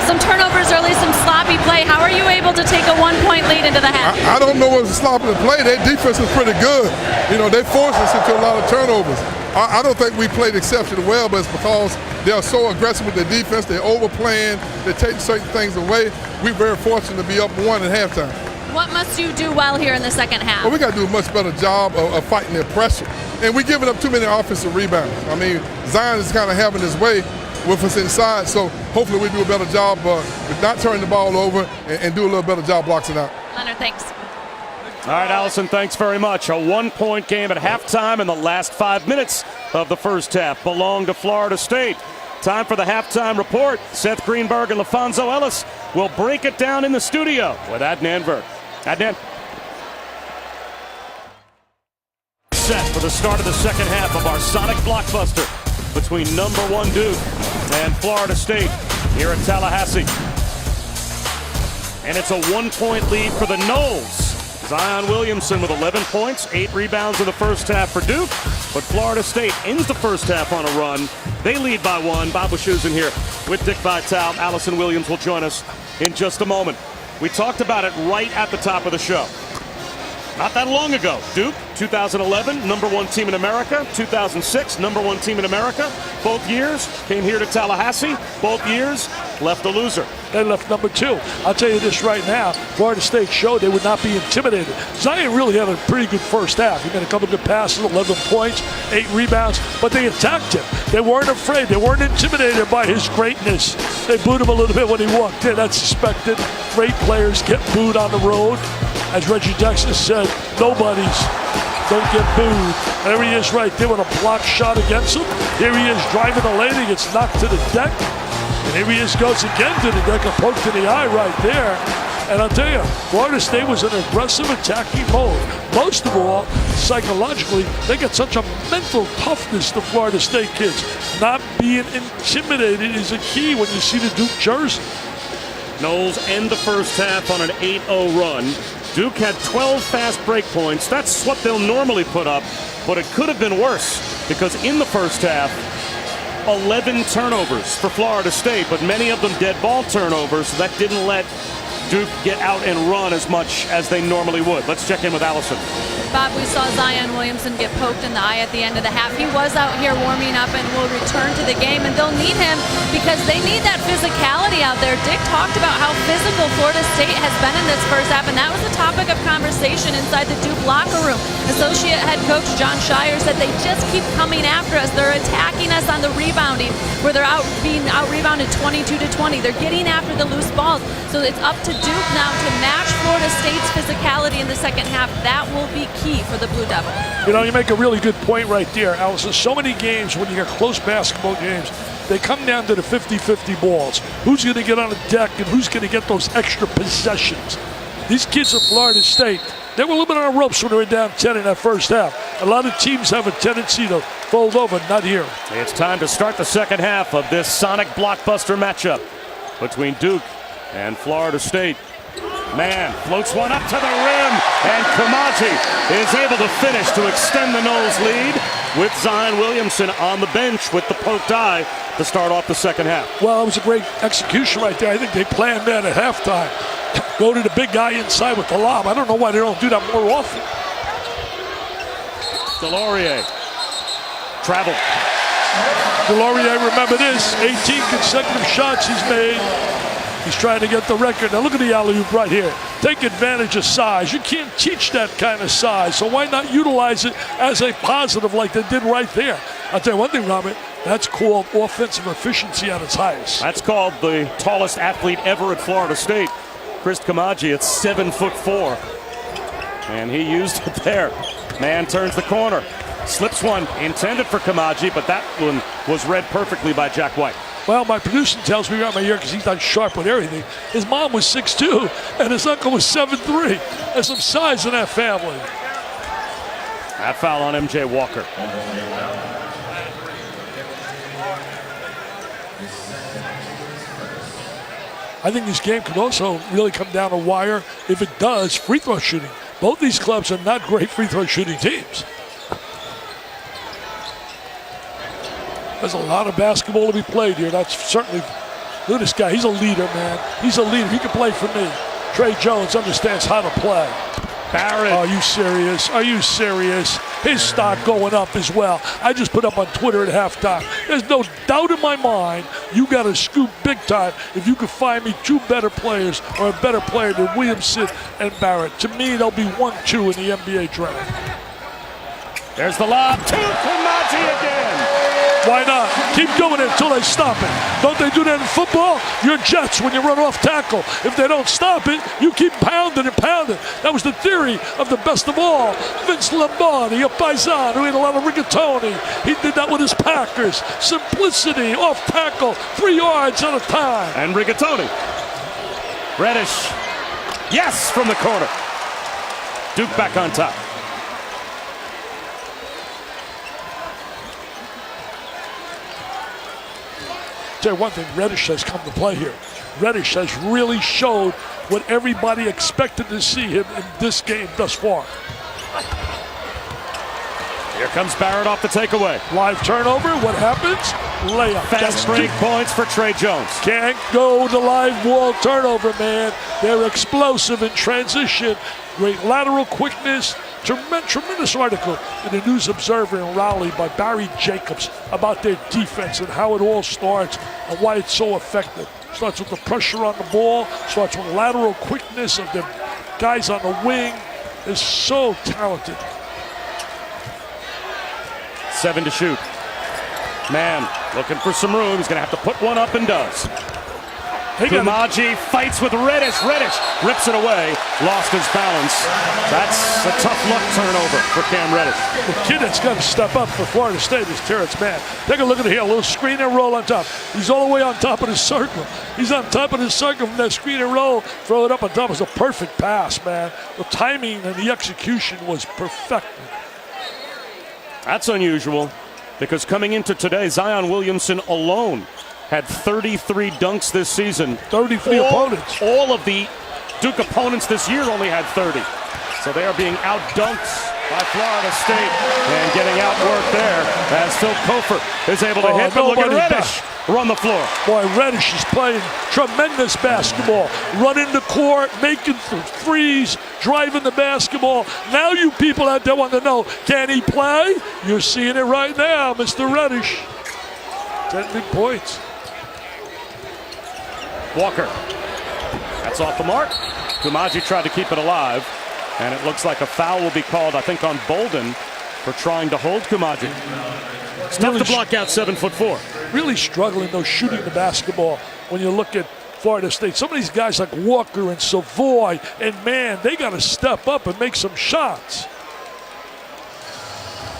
some turnovers early, some sloppy play. How are you able to take a 1-point lead into the half? I don't know what's sloppy to play. Their defense is pretty good. You know, they forced us into a lot of turnovers. I don't think we played exceptionally well, but it's because they are so aggressive with their defense. They're overplaying. They're taking certain things away. We're very fortunate to be up 1 at halftime. What must you do well here in the second half? Well, we got to do a much better job of fighting their pressure. And we're giving up too many offensive rebounds. I mean, Zion is kind of having his way with us inside, so hopefully we do a better job with not turning the ball over and do a little better job blocking out. Leonard, thanks. All right, Allison, thanks very much. A 1-point game at halftime, and the last 5 minutes of the first half belong to Florida State. Time for the halftime report. Seth Greenberg and LaFonso Ellis will break it down in the studio with Adnan Virk. Adnan. Set for the start of the second half of our Sonic blockbuster between #1 Duke and Florida State here at Tallahassee. And it's a 1-point lead for the Noles. Zion Williamson with 11 points, 8 rebounds in the first half for Duke. But Florida State ends the first half on a run. They lead by 1. Bob Wischusen here with Dick Vitale. Allison Williams will join us in just a moment. We talked about it right at the top of the show. Not that long ago, Duke, 2011, #1 team in America. 2006, #1 team in America. Both years came here to Tallahassee. Both years left a loser. They left #2. I'll tell you this right now, Florida State showed they would not be intimidated. Zion really had a pretty good first half. He made a couple good passes, 11 points, 8 rebounds, but they attacked him. They weren't afraid. They weren't intimidated by his greatness. They booed him a little bit when he walked in. That's expected. Great players get booed on the road. As Reggie Jackson said, nobodies don't get booed. There he is right there with a blocked shot against him. Here he is driving the lane. He gets knocked to the deck. And here he is, goes again to the deck, a poke to the eye right there. And I'll tell you, Florida State was in an aggressive attacking mode. Most of all, psychologically, they got such a mental toughness, the Florida State kids. Not being intimidated is a key when you see the Duke jersey. Noles end the first half on an 8-0 run. Duke had 12 fast break points. That's what they'll normally put up, but it could have been worse because in the first half, 11 turnovers for Florida State, but many of them dead ball turnovers. So that didn't let Duke get out and run as much as they normally would. Let's check in with Allison. Bob, we saw Zion Williamson get poked in the eye at the end of the half. He was out here warming up and will return to the game, and they'll need him because they need that physicality out there. Dick talked about how physical Florida State has been in this first half, and that was the topic of conversation inside the Duke locker room. Associate head coach John Shire said they just keep coming after us. They're attacking us on the rebounding, where they're being out-rebounded 22-20. They're getting after the loose balls. So it's up to Duke now to match Florida State's physicality in the second half. That will be key for the Blue Devils. You know, you make a really good point right there, Allison. So many games, when you get close basketball games, they come down to the 50-50 balls. Who's going to get on the deck and who's going to get those extra possessions? These kids at Florida State, they were a little bit on the ropes when they were down 10 in that first half. A lot of teams have a tendency to fold over, not here. It's time to start the second half of this Sonic blockbuster matchup between Duke and Florida State. Man floats one up to the rim, and Kamaji is able to finish to extend the Noles lead with Zion Williamson on the bench with the poked eye to start off the second half. Well, it was a great execution right there. I think they planned that at halftime. Go to the big guy inside with the lob. I don't know why they don't do that more often. Delorier Traveled. Delorier, remember this, 18 consecutive shots he's made. He's trying to get the record. Now look at the alley-oop right here. take advantage of size. You can't teach that kind of size, so why not utilize it as a positive like they did right there? I'll tell you one thing, Robert, that's called offensive efficiency at its highest. That's called the tallest athlete ever at Florida State, Chris Kamaji at 7'4". And he used it there. Man turns the corner. Slips one intended for Kamaji, but that one was read perfectly by Jack White. Well, my producer tells me around my ear because he's not sharp with everything. His mom was 6'2", and his uncle was 7'3". There's some size in that family. That foul on M.J. Walker. I think this game could also really come down a wire if it does free throw shooting. Both these clubs are not great free throw shooting teams. There's a lot of basketball to be played here. That's certainly, look at this guy. He's a leader, man. He's a leader. He can play for me. Trey Jones understands how to play. Barrett. Are you serious? Are you serious? His stock going up as well. I just put up on Twitter at halftime. There's no doubt in my mind you got to scoop big time if you could find me two better players or a better player than Williamson and Barrett. To me, they'll be 1-2 in the NBA draft. There's the lob to Kamaji again. Why not? Keep doing it until they stop it. Don't they do that in football? You're Jets when you run off tackle. If they don't stop it, you keep pounding and pounding. That was the theory of the best of all. Vince Lombardi, a paisan who ate a lot of rigatoni. He did that with his Packers. Simplicity, off tackle, 3 yards at a time. And rigatoni. Reddish. Yes, from the corner. Duke back on top. Tell you one thing, Reddish has come to play here. Reddish has really showed what everybody expected to see him in this game thus far. Here comes Barrett off the takeaway. Live turnover, what happens? Layup. Fast break points for Trey Jones. Can't go the live ball turnover, man. They're explosive in transition. Great lateral quickness. Tremendous article in the News Observer in Raleigh by Barry Jacobs about their defense and how it all starts and why it's so effective. Starts with the pressure on the ball, starts with lateral quickness of the guys on the wing. They're so talented. 7 to shoot. Man, looking for some room. He's going to have to put one up and does. Kamaji fights with Reddish. Reddish rips it away. Lost his balance. That's a tough luck turnover for Cam Reddish. The kid that's got to step up for Florida State is Terrence Mann. Take a look at it here. A little screen and roll on top. He's all the way on top of the circle. He's on top of the circle from that screen and roll. Throw it up on top. It's a perfect pass, man. The timing and the execution was perfected. That's unusual because coming into today, Zion Williamson alone had 33 dunks this season. 33 opponents. All of the Duke opponents this year only had 30. So they are being out-dunked by Florida State and getting outworked there as Phil Kofor is able to hit. But look at Reddish run the floor. Boy, Reddish is playing tremendous basketball. Running the court, making threes, driving the basketball. Now you people out there want to know, can he play? You're seeing it right now, Mr. Reddish. 10 big points. Walker. That's off the mark. Kamaji tried to keep it alive, and it looks like a foul will be called, I think, on Bolden for trying to hold Kamaji. It's tough to block out 7'4". Really struggling, though, shooting the basketball when you look at Florida State. Some of these guys like Walker and Savoy and Mann, they got to step up and make some shots.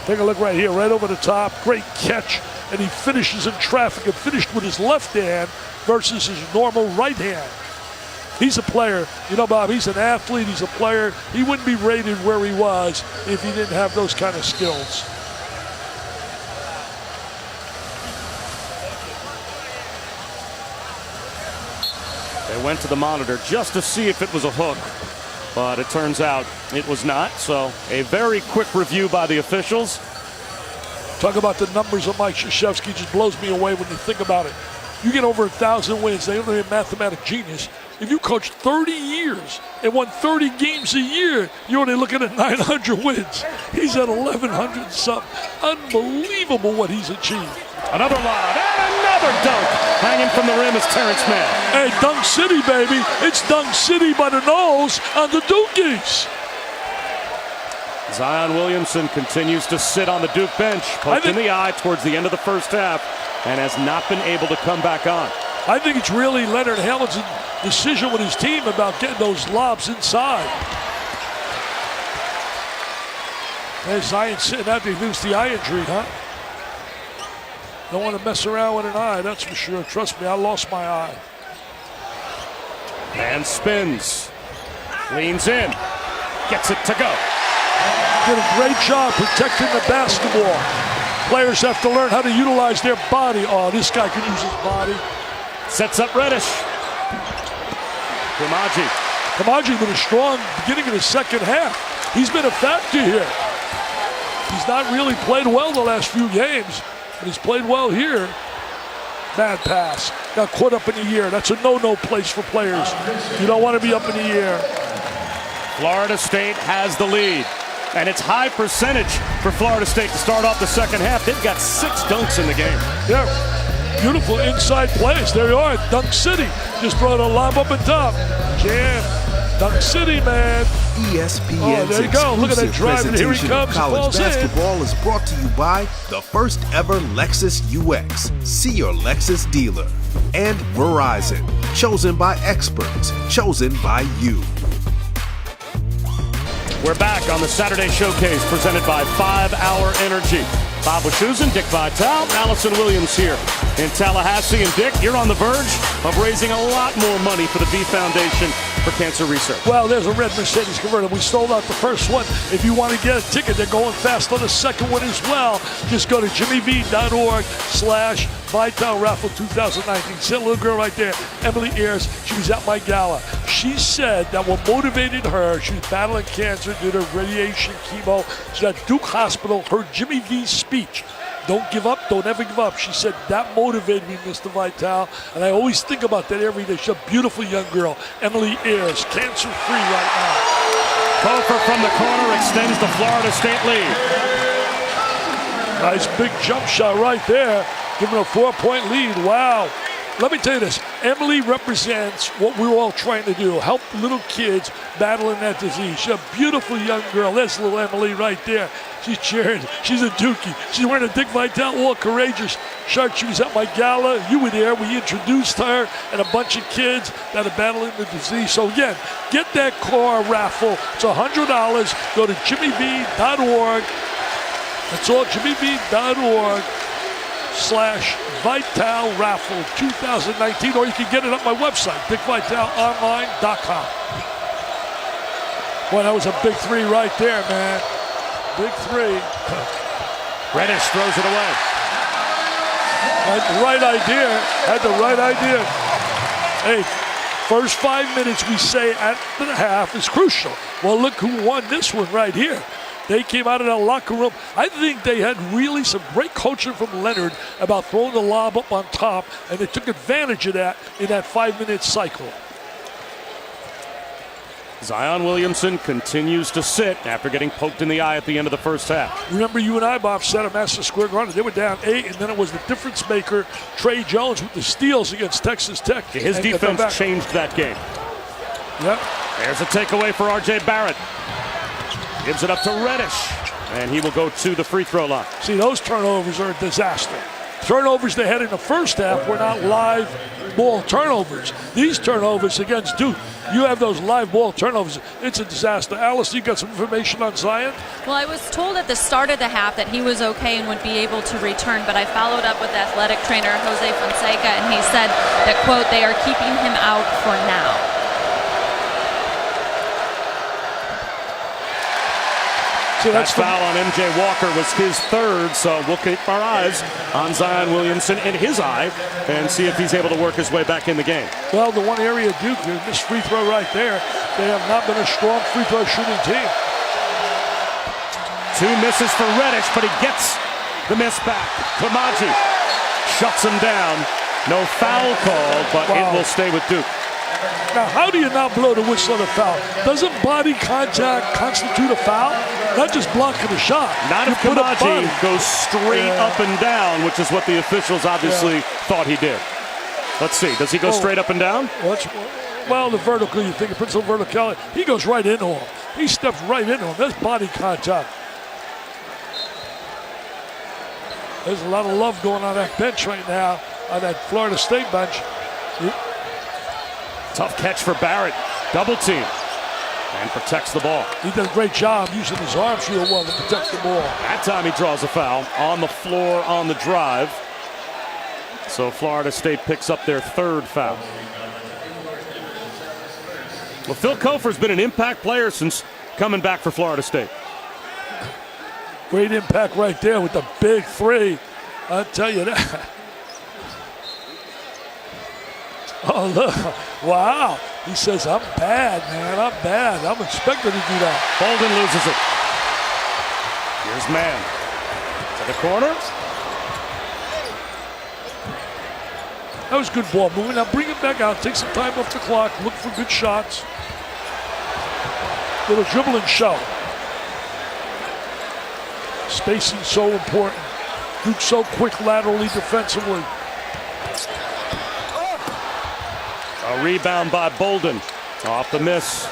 Take a look right here, right over the top. Great catch, and he finishes in traffic and finished with his left hand versus his normal right hand. He's a player. You know, Bob, he's an athlete. He's a player. He wouldn't be rated where he was if he didn't have those kind of skills. They went to the monitor just to see if it was a hook, but it turns out it was not. So a very quick review by the officials. Talk about the numbers of Mike Krzyzewski. Just blows me away when you think about it. You get over 1,000 wins. They only a mathematic genius. If you coach 30 years and won 30 games a year, you're only looking at 900 wins. He's at 1,100 something. Unbelievable what he's achieved. Another lob and another Another dunk hanging from the rim is Terrence Mann. Hey, Dunk City, baby. It's Dunk City by the nose on the Dukies. Zion Williamson continues to sit on the Duke bench, poked in the eye towards the end of the first half, and has not been able to come back on. I think it's really Leonard Hamilton's decision with his team about getting those lobs inside. There's Zion sitting out there, he lose the eye injury, huh? Don't want to mess around with an eye, that's for sure. Trust me, I lost my eye. And spins. Leans in. Gets it to go. Did a great job protecting the basketball. Players have to learn how to utilize their body. Oh, this guy can use his body. Sets up Reddish. Kamaji with a strong beginning of the second half. He's been a factor here. He's not really played well the last few games, but he's played well here. Bad pass. Got caught up in the air. That's a no-no place for players. You don't want to be up in the air. Florida State has the lead. And it's high percentage for Florida State to start off the second half. They've got 6 dunks in the game. Yeah, beautiful inside plays. There you are, Dunk City. Just brought a lob up and top. Jam, Dunk City, man. ESPN's there you go. Look at that exclusive drive, and here he presentation comes. of college Ball's in. basketball is brought to you by the first ever Lexus UX. See your Lexus dealer. And Verizon. Chosen by experts. Chosen by you. We're back on the Saturday Showcase presented by 5 Hour Energy. Bob Wischusen, Dick Vitale, Allison Williams here in Tallahassee. And Dick, you're on the verge of raising a lot more money for the V Foundation for Cancer Research. Well, there's a red Mercedes convertible. We sold out the first one. If you want to get a ticket, they're going fast on the second one as well. Just go to jimmyv.org/Vitale Raffle 2019. See that little girl right there, Emily Ayers. She was at my gala. She said that what motivated her, she was battling cancer, did her radiation, chemo. She's at Duke Hospital. Her Jimmy V speech. Don't give up, don't ever give up. She said, that motivated me, Mr. Vitale. And I always think about that every day. She's a beautiful young girl. Emily Ayers, cancer-free right now. Kofor from the corner extends the Florida State lead. Nice big jump shot right there. Giving a 4-point lead. Wow. Let me tell you this. Emily represents what we're all trying to do. Help little kids battling that disease. She's a beautiful young girl. There's little Emily right there. She's cheering. She's a Dookie. She's wearing a Dick Vitale All Courageous shirt. She was at my gala. You were there. We introduced her and a bunch of kids that are battling the disease. So again, get that car raffle. It's $100. Go to jimmyv.org. That's all, jimmyv.org/Vitale Raffle 2019, or you can get it on my website, dickvitaleonline.com. Boy, that was a big 3 right there, man. Big 3. Reddish throws it away. Had the right idea. Hey, first 5 minutes we say at the half is crucial. Well, look who won this one right here. They came out of that locker room. I think they had really some great coaching from Leonard about throwing the lob up on top, and they took advantage of that in that 5-minute cycle. Zion Williamson continues to sit after getting poked in the eye at the end of the first half. Remember, you and I, Bob, said at Madison Square Garden, they were down 8, and then it was the difference maker, Trey Jones, with the steals against Texas Tech. His defense changed that game. Yep. There's a takeaway for R.J. Barrett. Gives it up to Reddish, and he will go to the free throw line. See, those turnovers are a disaster. Turnovers they had in the first half were not live ball turnovers. These turnovers against Duke, you have those live ball turnovers. It's a disaster. Alice, you got some information on Zion? Well, I was told at the start of the half that he was okay and would be able to return, but I followed up with athletic trainer Jose Fonseca, and he said that, quote, they are keeping him out for now. That foul on M.J. Walker was his 3rd, so we'll keep our eyes on Zion Williamson in his eye and see if he's able to work his way back in the game. Well, the one area Duke, this free throw right there, they have not been a strong free throw shooting team. 2 misses for Reddish, but he gets the miss back. Kamaji shuts him down. No foul called, but it will stay with Duke. Now, how do you not blow the whistle on a foul? Doesn't body contact constitute a foul? Not just blocking a shot. Not if Kamaji goes straight up and down, which is what the officials obviously thought he did. Let's see. Does he go straight up and down? Well, the vertical, you think of principal verticality. He goes right into him. He steps right into him. That's body contact. There's a lot of love going on that bench right now, on that Florida State bench. Tough catch for Barrett. Double team. And protects the ball. He does a great job using his arms real well to protect the ball. That time he draws a foul on the floor on the drive. So Florida State picks up their third foul. Well, Phil Kofer's been an impact player since coming back for Florida State. Great impact right there with the big three. I'll tell you that. Oh, look. Wow. He says, I'm bad, man. I'm bad. I'm expected to do that. Bolden loses it. Here's Mann. To the corner. That was good ball movement. Now bring it back out. Take some time off the clock. Look for good shots. Little dribble and show. Spacing so important. Duke so quick laterally defensively. A rebound by Bolden. Off the miss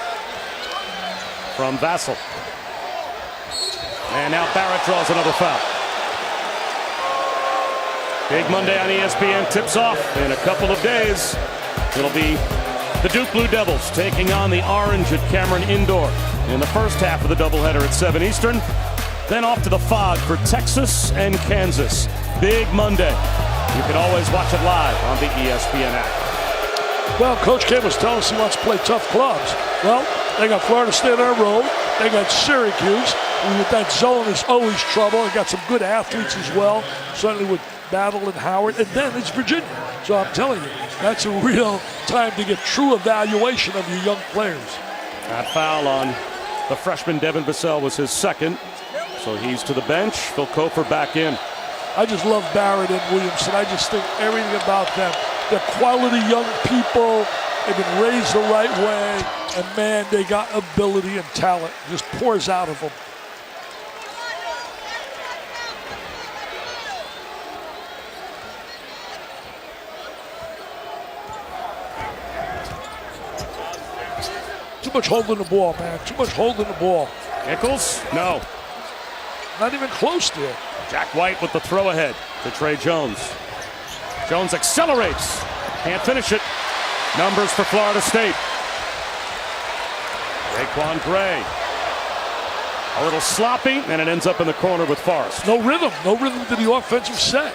from Vassell. And now Barrett draws another foul. Big Monday on ESPN tips off in a couple of days. It'll be the Duke Blue Devils taking on the Orange at Cameron Indoor in the first half of the doubleheader at 7 Eastern. Then off to the Fog for Texas and Kansas. Big Monday. You can always watch it live on the ESPN app. Well, Coach K was telling us he wants to play tough clubs. Well, they got Florida State on the road. They got Syracuse. And with that zone is always trouble. They got some good athletes as well, certainly with Battle and Howard. And then it's Virginia. So I'm telling you, that's a real time to get true evaluation of your young players. That foul on the freshman Devin Vassell was his second. So he's to the bench. Phil Kofer back in. I just love Barrett and Williamson. I just think everything about them. They're quality young people. They've been raised the right way. And, man, they got ability and talent. It just pours out of them. Too much holding the ball, man. Too much holding the ball. Nichols? No. Not even close there. Jack White with the throw ahead to Trey Jones. Jones accelerates. Can't finish it. Numbers for Florida State. Raekwon Gray. A little sloppy, and it ends up in the corner with Forrest. No rhythm to the offensive set.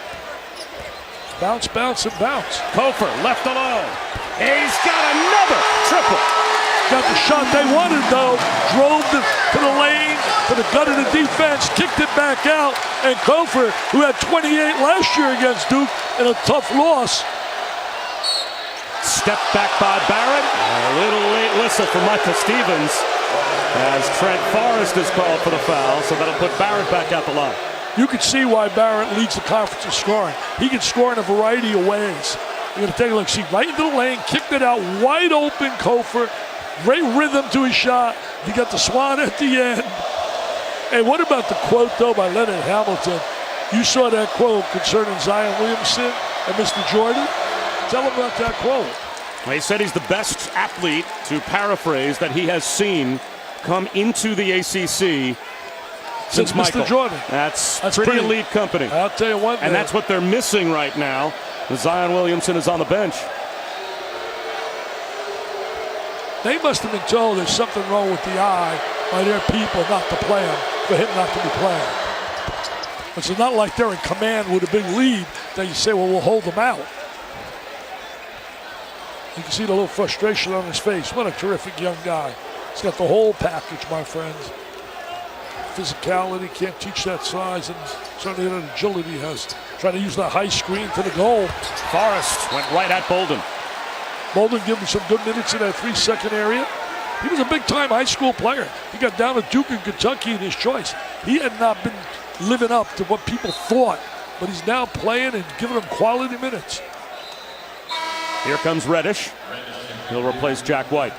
Bounce, bounce, and bounce. Kofer left alone. He's got another triple. Got the shot they wanted, though. Drove to the lane, to the gut of the defense, kicked it back out. And Kofer, who had 28 last year against Duke in a tough loss. Step back by Barrett. A little late whistle for Michael Stevens as Trent Forrest is called for the foul. So that'll put Barrett back out the line. You can see why Barrett leads the conference in scoring. He can score in a variety of ways. You're going to take a look. See, right into the lane, kicked it out, wide open Kofer. Great rhythm to his shot. He got the swan at the end. Hey, what about the quote, though, by Leonard Hamilton? You saw that quote concerning Zion Williamson and Mr. Jordan. Tell him about that quote. Well, he said he's the best athlete, to paraphrase, that he has seen come into the ACC since Michael. Mr. Jordan. That's pretty elite company. I'll tell you what. And that's what they're missing right now. Zion Williamson is on the bench. They must have been told there's something wrong with the eye by their people not to play him, for him not to be playing. It's not like they're in command with a big lead that you say, well, we'll hold them out. You can see the little frustration on his face. What a terrific young guy. He's got the whole package, my friends. Physicality, can't teach that size, and certainly that agility he has. Trying to use that high screen to the goal. Forrest went right at Bolden. Bolden gave him some good minutes in that 3-second area. He was a big-time high school player. He got down to Duke and Kentucky in his choice. He had not been living up to what people thought, but he's now playing and giving them quality minutes. Here comes Reddish. He'll replace Jack White.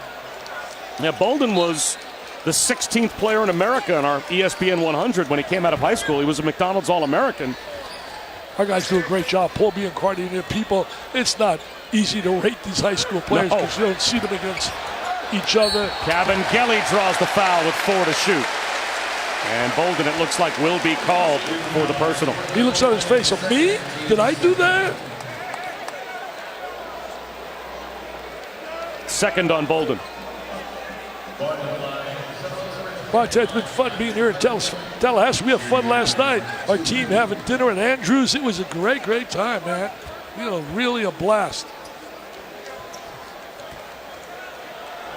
Now, Bolden was the 16th player in America on our ESPN 100 when he came out of high school. He was a McDonald's All-American. Our guys do a great job. Paul Biancardi and their people, it's not easy to rate these high school players because you don't see them against each other. Cabangeli draws the foul with 4 to shoot. And Bolden, it looks like, will be called for the personal. He looks on his face of me? Did I do that? Second on Bolden. Monte, it's been fun being here in Tallahassee. We had fun last night. Our team having dinner at Andrews. It was a great, great time, man. Really a blast.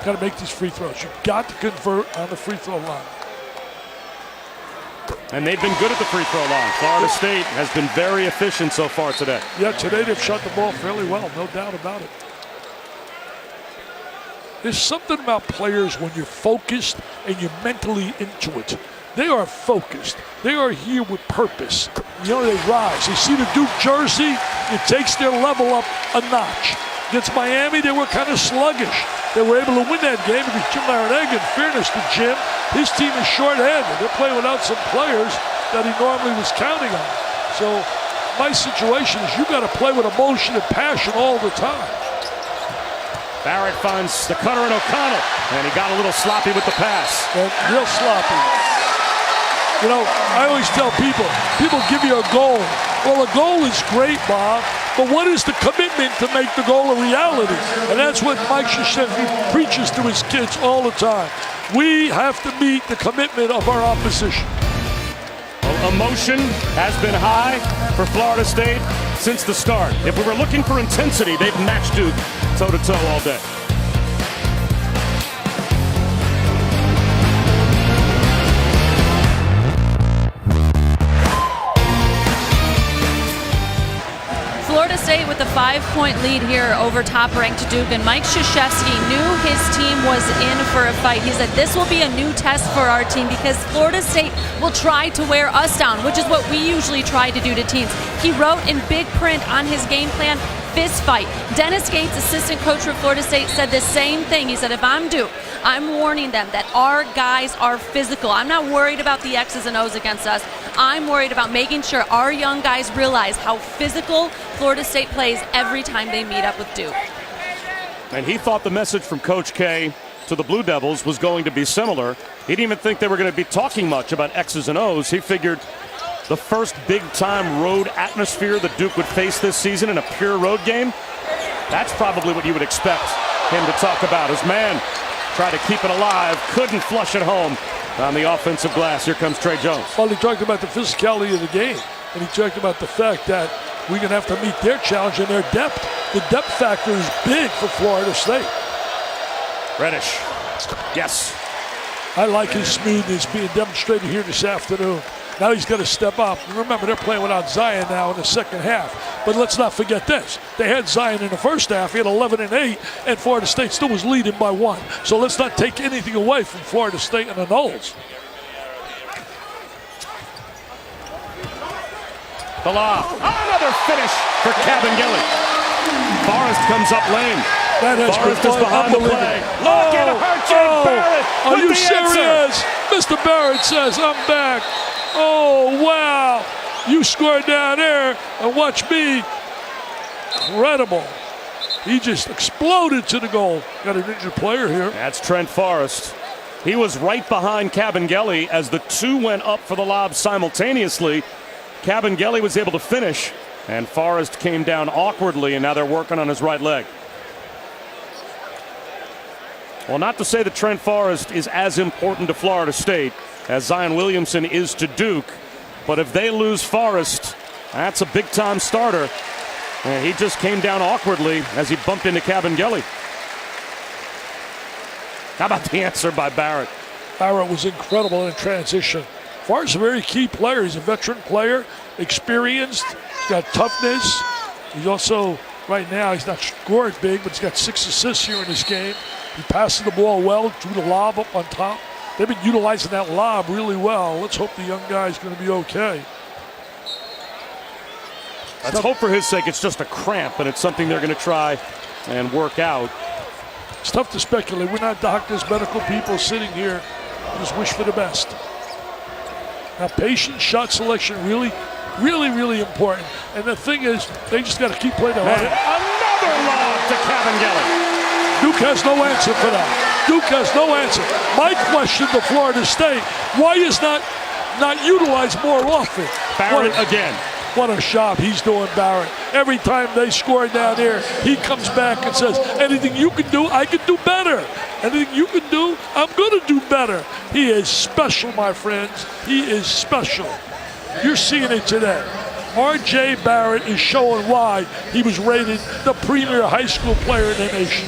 Got to make these free throws. You've got to convert on the free throw line. And they've been good at the free throw line. Florida State has been very efficient so far today. Yeah, today they've shot the ball fairly well, no doubt about it. There's something about players when you're focused and you're mentally into it. They are focused. They are here with purpose. They rise. They see the Duke jersey, it takes their level up a notch. Against Miami, they were kind of sluggish. They were able to win that game because Jim Larinaga, in fairness to Jim, his team is short-handed. They're playing without some players that he normally was counting on. So my situation is you got to play with emotion and passion all the time. Barrett finds the cutter in O'Connell, and he got a little sloppy with the pass. And real sloppy. I always tell people give you a goal. Well, a goal is great, Bob, but what is the commitment to make the goal a reality? And that's what Mike Krzyzewski preaches to his kids all the time. We have to meet the commitment of our opposition. Well, emotion has been high for Florida State since the start. If we were looking for intensity, they've matched Duke toe-to-toe all day. Florida State with a 5-point lead here over top-ranked Duke, and Mike Krzyzewski knew his team was in for a fight. He said this will be a new test for our team because Florida State will try to wear us down, which is what we usually try to do to teams. He wrote in big print on his game plan, fist fight. Dennis Gates, assistant coach for Florida State, said the same thing. He said, if I'm Duke, I'm warning them that our guys are physical. I'm not worried about the X's and O's against us. I'm worried about making sure our young guys realize how physical Florida State plays every time they meet up with Duke. And he thought the message from Coach K to the Blue Devils was going to be similar. He didn't even think they were going to be talking much about X's and O's. He figured the first big-time road atmosphere that Duke would face this season in a pure road game, that's probably what you would expect him to talk about. His man tried to keep it alive, couldn't flush it home on the offensive glass. Here comes Trey Jones. Well, he talked about the physicality of the game, and he talked about the fact that we're going to have to meet their challenge and their depth. The depth factor is big for Florida State. Reddish. Yes. I like his smoothness being demonstrated here this afternoon. Now he's got to step up. Remember, they're playing without Zion now in the second half. But let's not forget this. They had Zion in the first half. He had 11 and 8, and Florida State still was leading by 1. So let's not take anything away from Florida State and the Noles. The lob. Another finish for Cabangeli. Forrest comes up lane. That has Forrest been is behind the play. Look at Archie Barrett. Are you with the serious? answer. Mr. Barrett says, I'm back. Oh, wow. You scored down there, and watch me. Incredible. He just exploded to the goal. Got an injured player here. That's Trent Forrest. He was right behind Cabangeli as the two went up for the lob simultaneously. Cabangeli was able to finish, and Forrest came down awkwardly, and now they're working on his right leg. Well, not to say that Trent Forrest is as important to Florida State as Zion Williamson is to Duke, but if they lose Forrest, that's a big-time starter. And he just came down awkwardly as he bumped into Cabangeli. How about the answer by Barrett? Barrett was incredible in transition. Forrest is a very key player. He's a veteran player, experienced. He's got toughness. He's also, right now, he's not scored big, but he's got 6 assists here in this game. He passes the ball well, threw the lob up on top. They've been utilizing that lob really well. Let's hope the young guy's going to be okay. Let's hope for his sake it's just a cramp and it's something they're going to try and work out. It's tough to speculate. We're not doctors, medical people sitting here. Just wish for the best. Now, patience, shot selection, really important. And the thing is, they just got to keep playing the hard. Another lob to Cabangeli. Duke has no answer for that. Duke has no answer. My question to Florida State, why is not utilized more often? Barrett again. What a job he's doing, Barrett. Every time they score down here, he comes back and says, anything you can do, I can do better. Anything you can do, I'm going to do better. He is special, my friends. He is special. You're seeing it today. R.J. Barrett is showing why he was rated the premier high school player in the nation.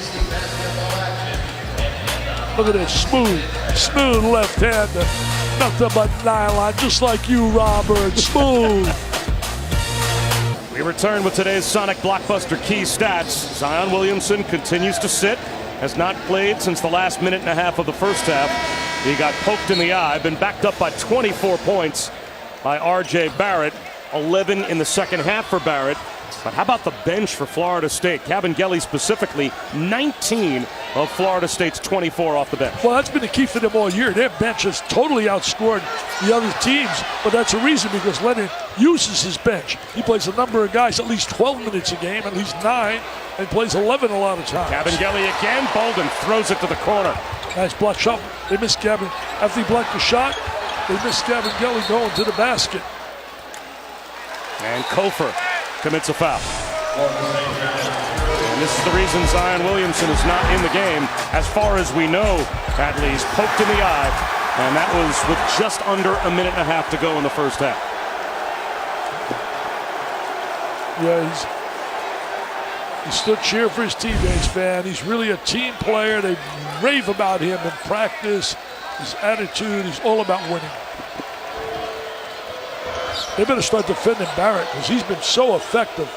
Look at this, smooth left-hander. Nothing but nylon, just like you, Robert. Smooth. We return with today's Sonic Blockbuster key stats. Zion Williamson continues to sit, has not played since the last minute and a half of the first half. He got poked in the eye, been backed up by 24 points by R.J. Barrett, 11 in the second half for Barrett. But how about the bench for Florida State? Cabangeli specifically, 19 of Florida State's 24 off the bench. Well, that's been the key for them all year. Their bench has totally outscored the other teams, but that's a reason because Leonard uses his bench. He plays a number of guys at least 12 minutes a game, at least 9, and plays 11 a lot of times. Cabangeli again. Bolden throws it to the corner. Nice block shot. They missed Gavin. After he blocked the shot, they missed Cabangeli going to the basket. And Kofor commits a foul. And this is the reason Zion Williamson is not in the game, as far as we know, at least, poked in the eye. And that was with just under a minute and a half to go in the first half. Yeah, he stood cheer for his teammates, man. He's really a team player. They rave about him in practice. His attitude, he's all about winning. They better start defending Barrett because he's been so effective.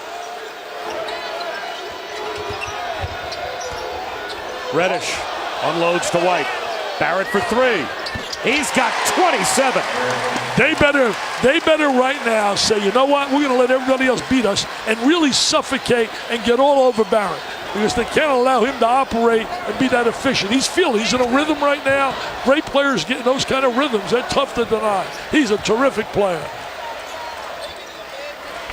Reddish unloads to White. Barrett for three. He's got 27. They better right now say, you know what, we're going to let everybody else beat us and really suffocate and get all over Barrett because they can't allow him to operate and be that efficient. He's in a rhythm right now. Great players get in those kind of rhythms. They're tough to deny. He's a terrific player.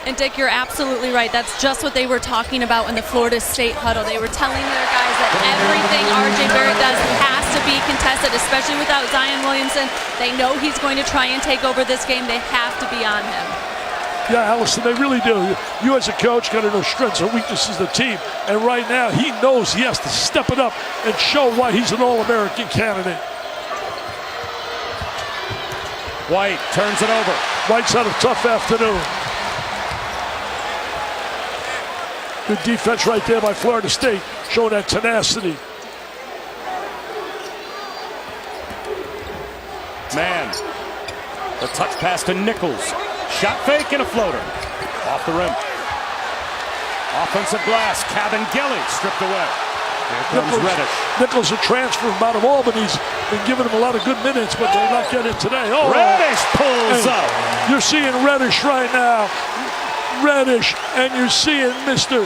And Dick, you're absolutely right. That's just what they were talking about in the Florida State huddle. They were telling their guys that everything R.J. Barrett does has to be contested, especially without Zion Williamson. They know he's going to try and take over this game. They have to be on him. Yeah, Allison, they really do. You as a coach got to know strengths and weaknesses of the team. And right now, he knows he has to step it up and show why he's an All-American candidate. White turns it over. White's had a tough afternoon. Good defense right there by Florida State, showing that tenacity. Man, the touch pass to Nichols. Shot fake and a floater. Off the rim. Offensive glass. Cabangeli stripped away. Here comes Reddish. Nichols, a transfer out of Albany's been giving him a lot of good minutes, but they're not getting it today. Oh, Reddish pulls up. You're seeing Reddish right now. Reddish, and you're seeing Mr.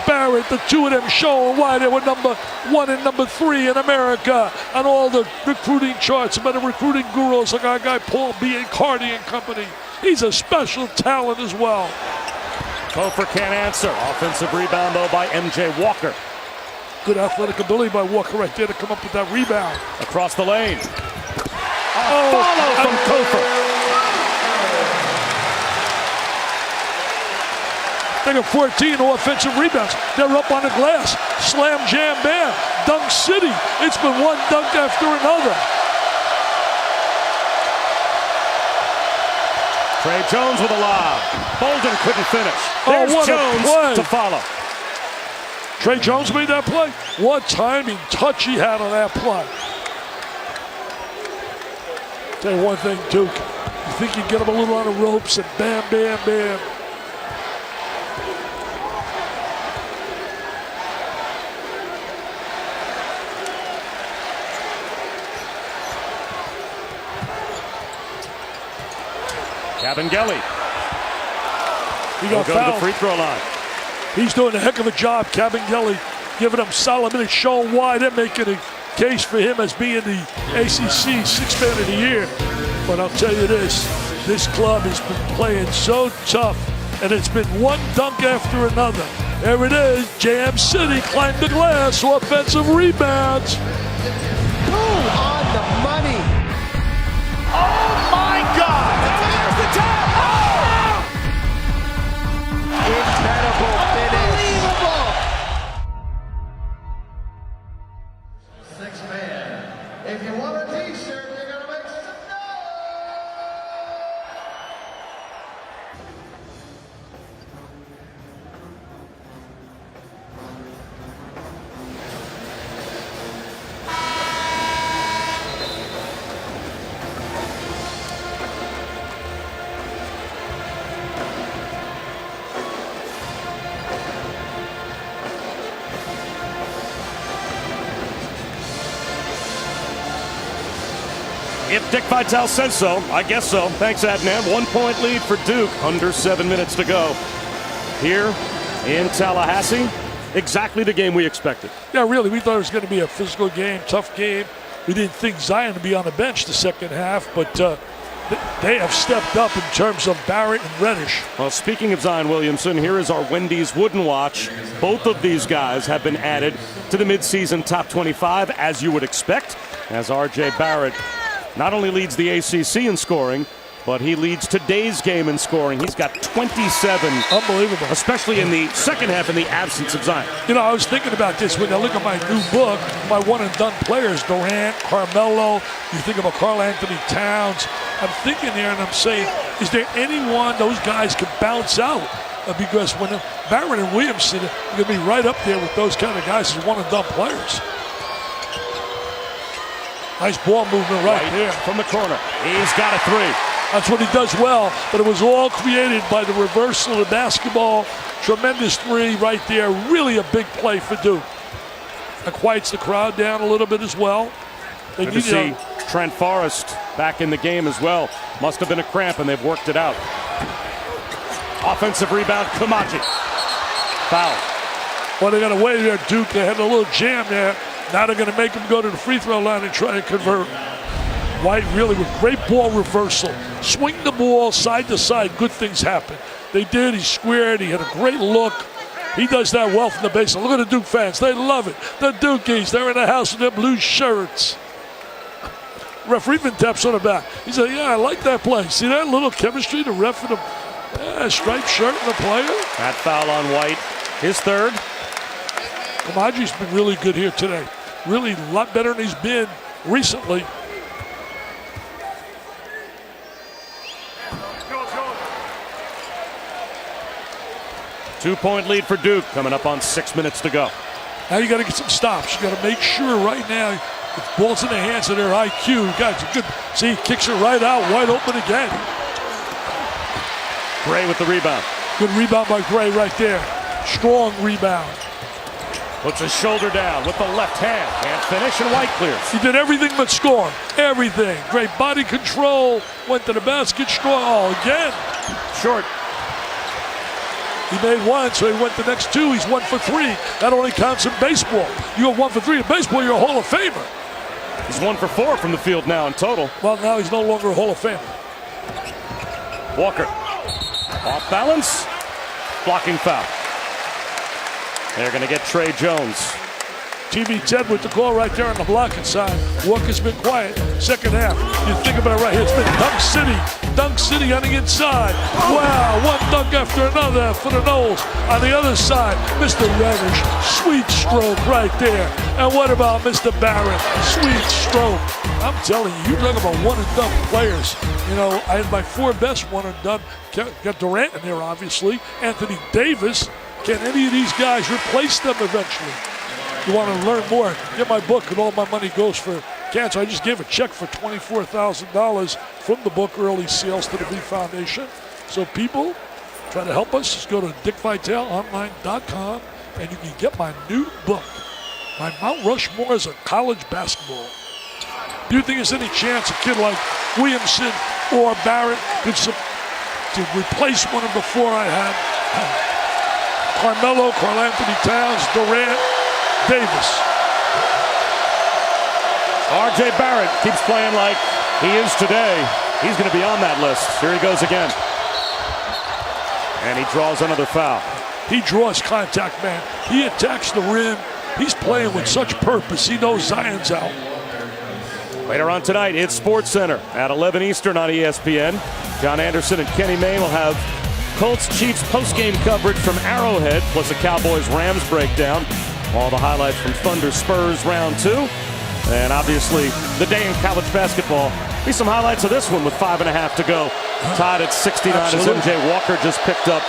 Barrett, the two of them showing why they were number 1 and number 3 in America on all the recruiting charts, about the recruiting gurus like our guy Paul B. and Cardi and company. He's a special talent as well. Kofor can't answer. Offensive rebound, though, by M.J. Walker. Good athletic ability by Walker right there to come up with that rebound. Across the lane. Follow from Kofor. They got 14 offensive rebounds. They're up on the glass. Slam, jam, bam. Dunk city. It's been one dunk after another. Trey Jones with a lob. Bolden couldn't finish. There's Jones to follow. Trey Jones made that play. What timing, touch he had on that play. Tell you one thing, Duke. You think you get him a little on the ropes and bam, bam, bam. Cabangeli. He got fouled. Go to the free throw line. He's doing a heck of a job, Cabangeli, giving him solid minutes, showing why they're making a case for him as being the ACC Sixth Man of the Year. But I'll tell you this club has been playing so tough, and it's been one dunk after another. There it is, Jam City climbed the glass, offensive rebounds. Boom, on the money. Oh my God! There's the tap! Oh! Incredible finish. Unbelievable! Six man. If you want a t-shirt, you're gonna make some If Dick Vitale says so, I guess so. Thanks, Adnan. 1 point lead for Duke. Under 7 minutes to go. Here in Tallahassee, exactly the game we expected. Yeah, really, we thought it was going to be a physical game, tough game. We didn't think Zion would be on the bench the second half, but they have stepped up in terms of Barrett and Reddish. Well, speaking of Zion Williamson, here is our Wendy's Wooden Watch. Both of these guys have been added to the midseason top 25, as you would expect, as R.J. Barrett not only leads the ACC in scoring, but he leads today's game in scoring. He's got 27. Unbelievable. Especially in the second half in the absence of Zion. You know, I was thinking about this when I look at my new book, my one-and-done players, Durant, Carmelo, you think about Karl Anthony Towns. I'm thinking there and I'm saying, is there anyone those guys can bounce out? Because when Barrett and Williamson are going to be right up there with those kind of guys as one-and-done players. Nice ball movement right there. From the corner. He's got a three. That's what he does well, but it was all created by the reversal of basketball. Tremendous three right there. Really a big play for Duke. That quiets the crowd down a little bit as well. Good to see Trent Forrest back in the game as well. Must have been a cramp, and they've worked it out. Offensive rebound, Kamaji. Foul. Well, they got away there, Duke. They had a little jam there. Now they're going to make him go to the free throw line and try and convert. White really with great ball reversal. Swing the ball side to side. Good things happen. They did. He squared. He had a great look. He does that well from the baseline. Look at the Duke fans. They love it. The Dukies, they're in the house with their blue shirts. Ref even taps on the back. He said, yeah, I like that play. See that little chemistry, the ref and the striped shirt and the player? That foul on White. His third. Kamaji's been really good here today. Really a lot better than he's been recently. Two-point lead for Duke coming up on 6 minutes to go. Now you got to get some stops. You got to make sure right now the ball's in the hands of their IQ. Guys, good. See, he kicks it right out, wide open again. Gray with the rebound. Good rebound by Gray right there. Strong rebound. Puts his shoulder down with the left hand. Can't finish, and White clears. He did everything but score. Everything. Great body control. Went to the basket strong. Oh, again. Short. He made one, so he went the next two. He's 1 for 3. That only counts in baseball. You go 1 for 3 in baseball, you're a Hall of Famer. He's 1 for 4 from the field now in total. Well, now he's no longer a Hall of Famer. Walker. Off balance. Blocking foul. They're going to get Trey Jones. TV Ted with the call right there on the blocking side. Walker's been quiet. Second half. You think about it right here. It's been Dunk City. Dunk City on the inside. Wow, one dunk after another for the Knowles. On the other side, Mr. Reddish. Sweet stroke right there. And what about Mr. Barrett? Sweet stroke. I'm telling you, you're talking about one-and-done players. You know, I had my 4 best one-and-done. Got Durant in there, obviously. Anthony Davis. Can any of these guys replace them eventually? You want to learn more, get my book, and all my money goes for cancer. I just gave a check for $24,000 from the book, early sales to the V Foundation. So people, try to help us. Just go to dickvitaleonline.com and you can get my new book, My Mount Rushmores of College Basketball. Do you think there's any chance a kid like Williamson or Barrett could to replace one of the 4 I had? Carmelo, Karl Anthony Towns, Durant. Davis. R.J. Barrett keeps playing like he is today. He's going to be on that list. Here he goes again. And he draws another foul. He draws contact, man. He attacks the rim. He's playing with such purpose. He knows Zion's out. Later on tonight, it's SportsCenter at 11 Eastern on ESPN. John Anderson and Kenny May will have Colts-Chiefs postgame coverage from Arrowhead, plus a Cowboys-Rams breakdown. All the highlights from Thunder-Spurs round 2. And obviously, the day in college basketball. Be some highlights of this one with 5.5 to go. Tied at 69 Absolutely. as MJ Walker just picked up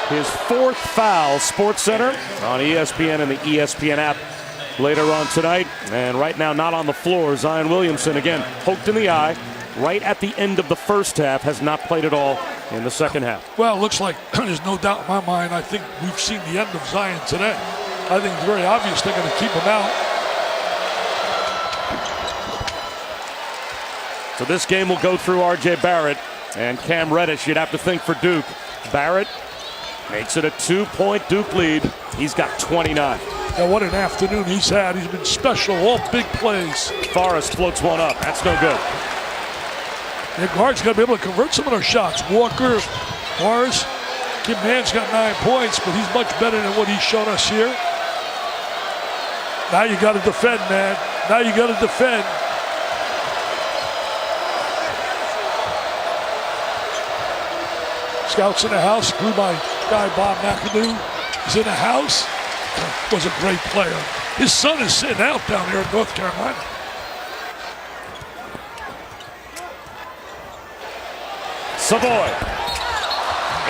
his 4th foul. SportsCenter on ESPN and the ESPN app later on tonight. And right now, not on the floor, Zion Williamson, again, poked in the eye right at the end of the first half, has not played at all in the second half. Well, it looks like there's no doubt in my mind. I think we've seen the end of Zion today. I think it's very obvious they're going to keep him out. So this game will go through R.J. Barrett and Cam Reddish. You'd have to think for Duke. Barrett makes it a 2-point Duke lead. He's got 29. Yeah, what an afternoon he's had. He's been special, all big plays. Forrest floats one up. That's no good. The guard's got to be able to convert some of those shots. Walker, Morris, Kim Hand's got 9 points, but he's much better than what he's shown us here. Now you got to defend, man. Now you got to defend. Scouts in the house, including my guy Bob McAdoo. He's in the house. Was a great player. His son is sitting out down here in North Carolina. Savoy.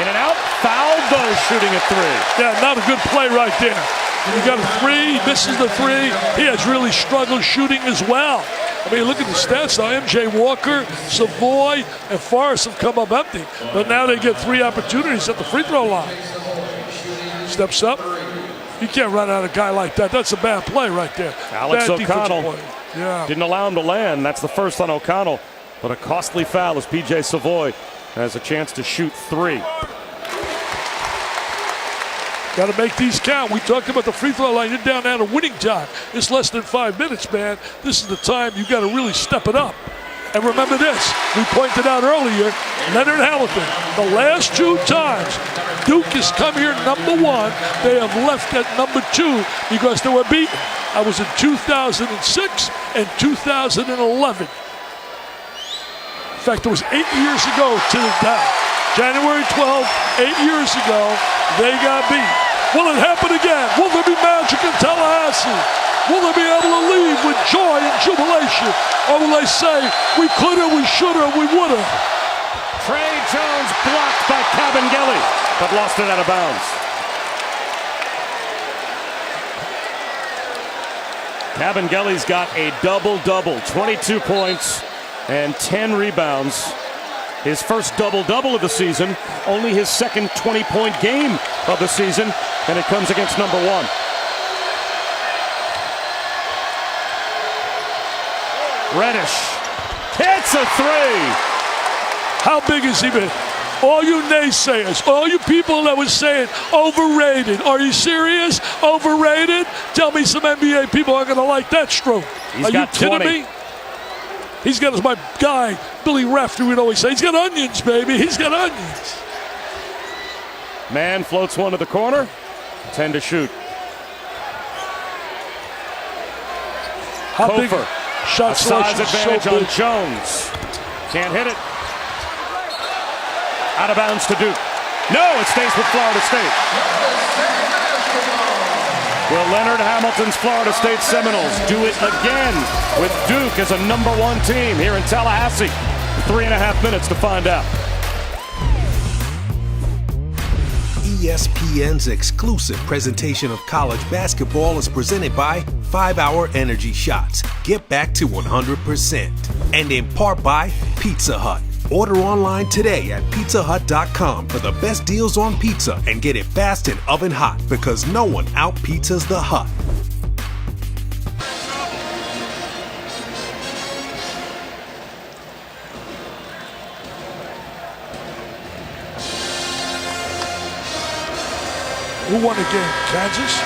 In and out. Fouled though, shooting a 3. Yeah, not a good play right there. When you got a 3, misses the 3. He has really struggled shooting as well. I mean, look at the stats now. MJ Walker, Savoy, and Forrest have come up empty. But now they get 3 opportunities at the free throw line. Steps up. You can't run out a guy like that. That's a bad play right there. Alex Bad O'Connell defensive play. Yeah. didn't allow him to land. That's the first on O'Connell. But a costly foul as P.J. Savoy has a chance to shoot 3. Got to make these count. We talked about the free throw line. You're down at a winning time. It's less than 5 minutes, man. This is the time you got to really step it up. And remember this, we pointed out earlier, Leonard Hamilton, the last 2 times Duke has come here number 1, they have left at number 2 because they were beaten. I was in 2006 and 2011. In fact, it was 8 years ago to the day. January 12th, 8 years ago, they got beat. Will it happen again? Will there be magic in Tallahassee? Will they be able to leave with joy and jubilation? Or will they say, we coulda, we shoulda, we woulda? Trey Jones blocked by Cabangeli, but lost it out of bounds. Cabangeli's got a double-double, 22 points and 10 rebounds. His first double-double of the season, only his second 20-point game of the season, and it comes against number 1. Reddish hits a 3. How big has he been? All you naysayers, all you people that was saying overrated. Are you serious? Overrated? Tell me some NBA people aren't going to like that stroke. Are you kidding me? He's got, as my guy, Billy Rafter would always say, he's got onions, baby. He's got onions. Man floats one to the corner. 10 to shoot. How big? Kofor. Shot A size advantage so on big. Jones. Can't hit it. Out of bounds to Duke. No, it stays with Florida State. Will Leonard Hamilton's Florida State Seminoles do it again with Duke as a number 1 team here in Tallahassee? 3.5 minutes to find out. ESPN's exclusive presentation of college basketball is presented by 5-Hour Energy Shots. Get back to 100%. And in part by Pizza Hut. Order online today at pizzahut.com for the best deals on pizza and get it fast and oven hot because no one out-pizzas the Hut. Who won the game? Kansas?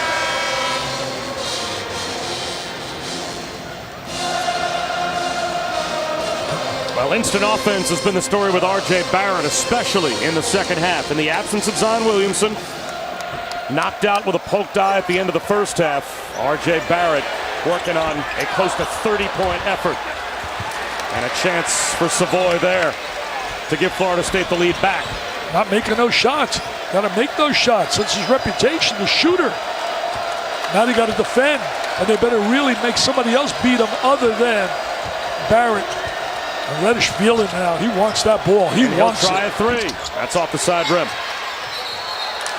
Well, instant offense has been the story with R.J. Barrett, especially in the second half. In the absence of Zion Williamson, knocked out with a poked eye at the end of the first half. R.J. Barrett working on a close to 30-point effort. And a chance for Savoy there to give Florida State the lead back. Not making those shots. Got to make those shots. That's his reputation, the shooter. Now they got to defend, and they better really make somebody else beat them other than Barrett. And Reddish feeling now. He wants that ball. He wants try a three. That's off the side rim.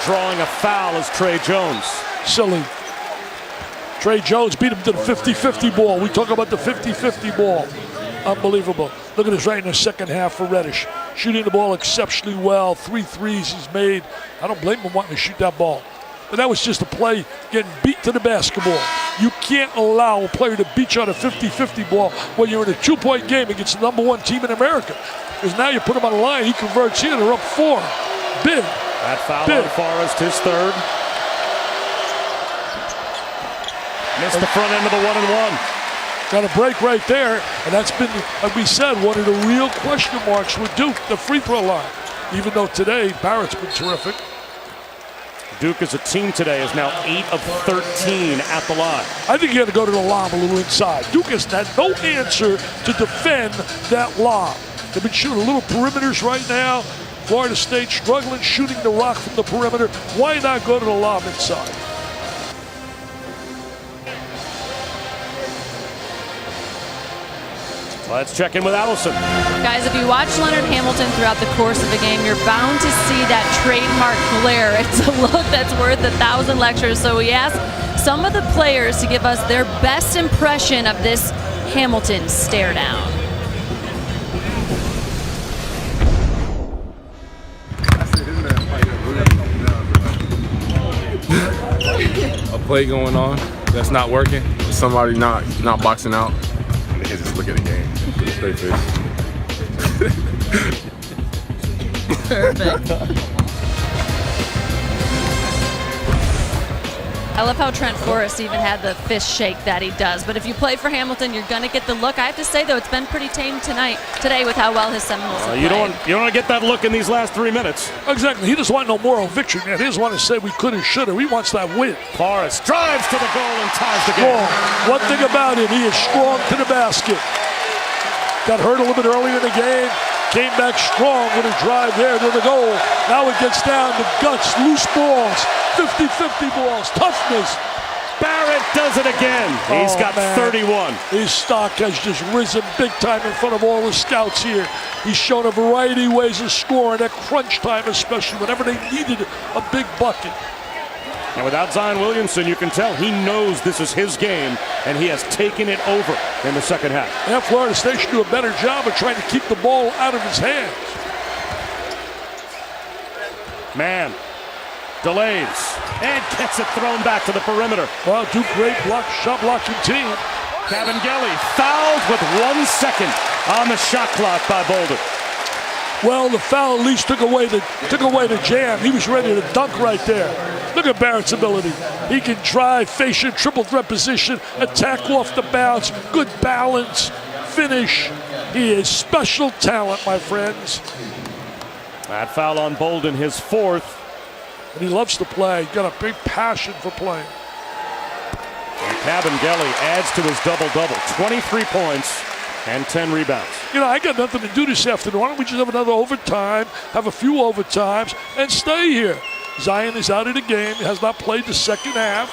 Drawing a foul is Trey Jones. Silly. Trey Jones beat him to the 50-50 ball. We talk about the 50-50 ball. Unbelievable. Look at this right in the second half for Reddish. Shooting the ball exceptionally well. 3 threes he's made. I don't blame him wanting to shoot that ball. But that was just a play getting beat to the basketball. You can't allow a player to beat you on a 50-50 ball when you're in a 2-point game against the #1 team in America. Because now you put him on the line, he converts here, they're up 4. Big. That foul on Forrest, his third. Missed the front end of the 1-and-1. Got a break right there, and that's been, like we said, one of the real question marks with Duke, the free throw line. Even though today, Barrett's been terrific. Duke as a team today is now 8 of 13 at the line. I think you got to go to the lob a little inside. Duke has had no answer to defend that lob. They've been shooting little perimeters right now. Florida State struggling shooting the rock from the perimeter. Why not go to the lob inside? Let's check in with Allison. Guys, if you watch Leonard Hamilton throughout the course of a game, you're bound to see that trademark glare. It's a look that's worth 1,000 lectures. So we asked some of the players to give us their best impression of this Hamilton stare down. A play going on that's not working. Somebody not boxing out. They just look at the game. Straight face. Perfect. I love how Trent Forrest even had the fist shake that he does. But if you play for Hamilton, you're going to get the look. I have to say, though, it's been pretty tame today with how well his Seminoles have played. You don't want to get that look in these last 3 minutes. Exactly. He doesn't want no moral victory, man. He doesn't want to say we could have, should have. He wants that win. Forrest drives to the goal and ties the game. One thing about him, he is strong to the basket. Got hurt a little bit earlier in the game. Came back strong with a drive there to the goal. Now it gets down to guts, loose balls, 50-50 balls, toughness. Barrett does it again. He's got 31. His stock has just risen big time in front of all the scouts here. He's shown a variety of ways of scoring at crunch time, especially whenever they needed a big bucket. And without Zion Williamson, you can tell he knows this is his game, and he has taken it over in the second half. Yeah, Florida State should do a better job of trying to keep the ball out of his hands. Man delays and gets it thrown back to the perimeter. Well, Duke great shot blocking team. Cabangeli fouled with 1 second on the shot clock by Bolden. Well, the foul at least took away the jam. He was ready to dunk right there. Look at Barrett's ability. He can drive, face in triple threat position, attack off the bounce, good balance, finish. He is special talent, my friends. That foul on Bolden, his 4th. And he loves to play. He's got a big passion for playing. And Cabangeli adds to his double-double. 23 points and 10 rebounds. You know, I got nothing to do this afternoon. Why don't we just have another overtime, have a few overtimes, and stay here? Zion is out of the game. He has not played the second half.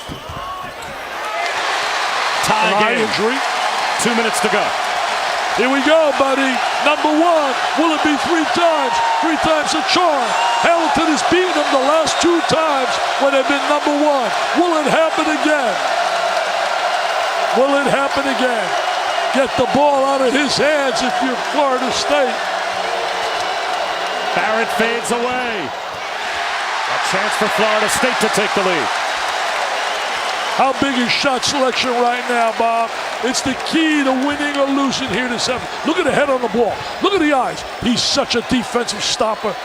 Tie game. Injury. 2 minutes to go. Here we go, buddy. Number 1. Will it be 3 times? 3 times a charm. Hamilton has beaten them the last 2 times when they've been number 1. Will it happen again? Will it happen again? Get the ball out of his hands if you're Florida State. Barrett fades away. A chance for Florida State to take the lead. How big is shot selection right now, Bob? It's the key to winning or losing here this evening. Look at the head on the ball. Look at the eyes. He's such a defensive stopper.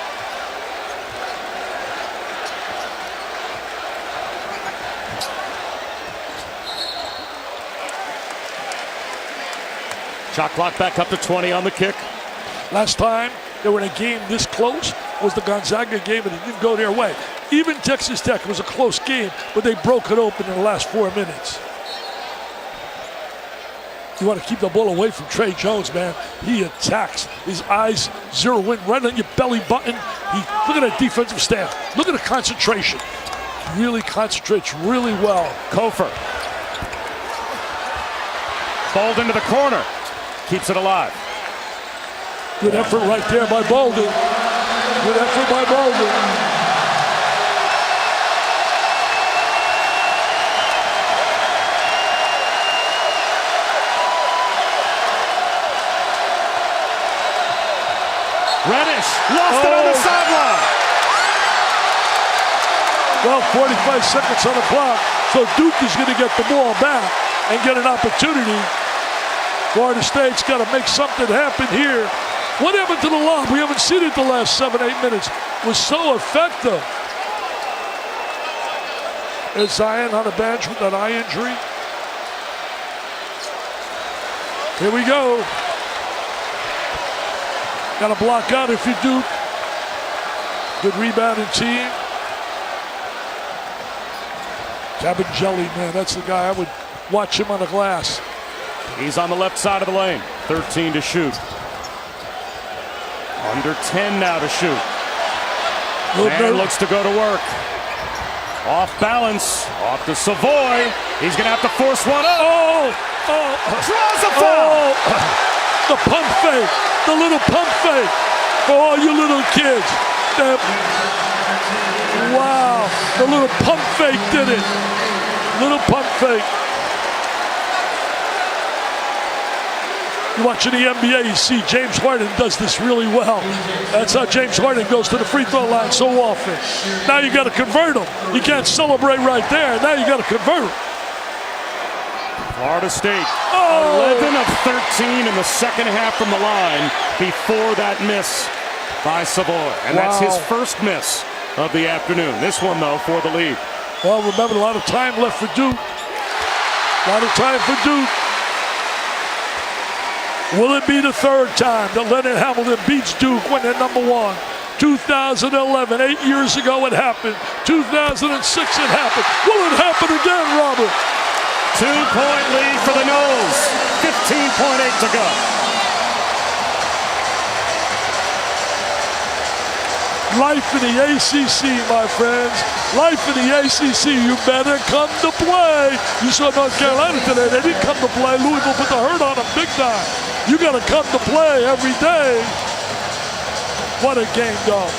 Shot clock back up to 20 on the kick. Last time they were in a game this close was the Gonzaga game, and it didn't go their way. Even Texas Tech was a close game, but they broke it open in the last 4 minutes. You want to keep the ball away from Trey Jones, man. He attacks. His eyes zero in right on your belly button. Look at that defensive staff. Look at the concentration. Really concentrates really well. Kofer. Balled into the corner. Keeps it alive. Good effort right there by Bolden. Good effort by Bolden. Reddish lost it on the sideline. Well, 45 seconds on the clock, so Duke is going to get the ball back and get an opportunity. Florida State's got to make something happen here. What happened to the lob? We haven't seen it the last 7-8 minutes. It was so effective. Is Zion on the bench with that eye injury? Here we go. Got to block out if you do. Good rebounding team. Jelly, man, that's the guy. I would watch him on the glass. He's on the left side of the lane. 13 to shoot. Under 10 now to shoot. And looks to go to work. Off balance. Off to Savoy. He's going to have to force one up. Draws a foul. The pump fake. The little pump fake for all you little kids. Wow. The little pump fake did it. Little pump fake. You're watching the NBA, you see James Harden does this really well. That's how James Harden goes to the free throw line so often. Now you got to convert him. You can't celebrate right there. Now you got to convert him. Florida State, 11 of 13 in the second half from the line before that miss by Savoy. And that's his first miss of the afternoon. This one, though, for the lead. Well, remember, a lot of time left for Duke. A lot of time for Duke. Will it be the third time that Leonard Hamilton beats Duke when they're number one? 2011, 8 years ago it happened. 2006 it happened. Will it happen again, Robert? 2-point lead for the Noles. 15.8 to go. Life in the ACC, my friends. Life in the ACC. You better come to play. You saw North Carolina today. They didn't come to play. Louisville put the hurt on them big time. You got to come to play every day. What a game, though.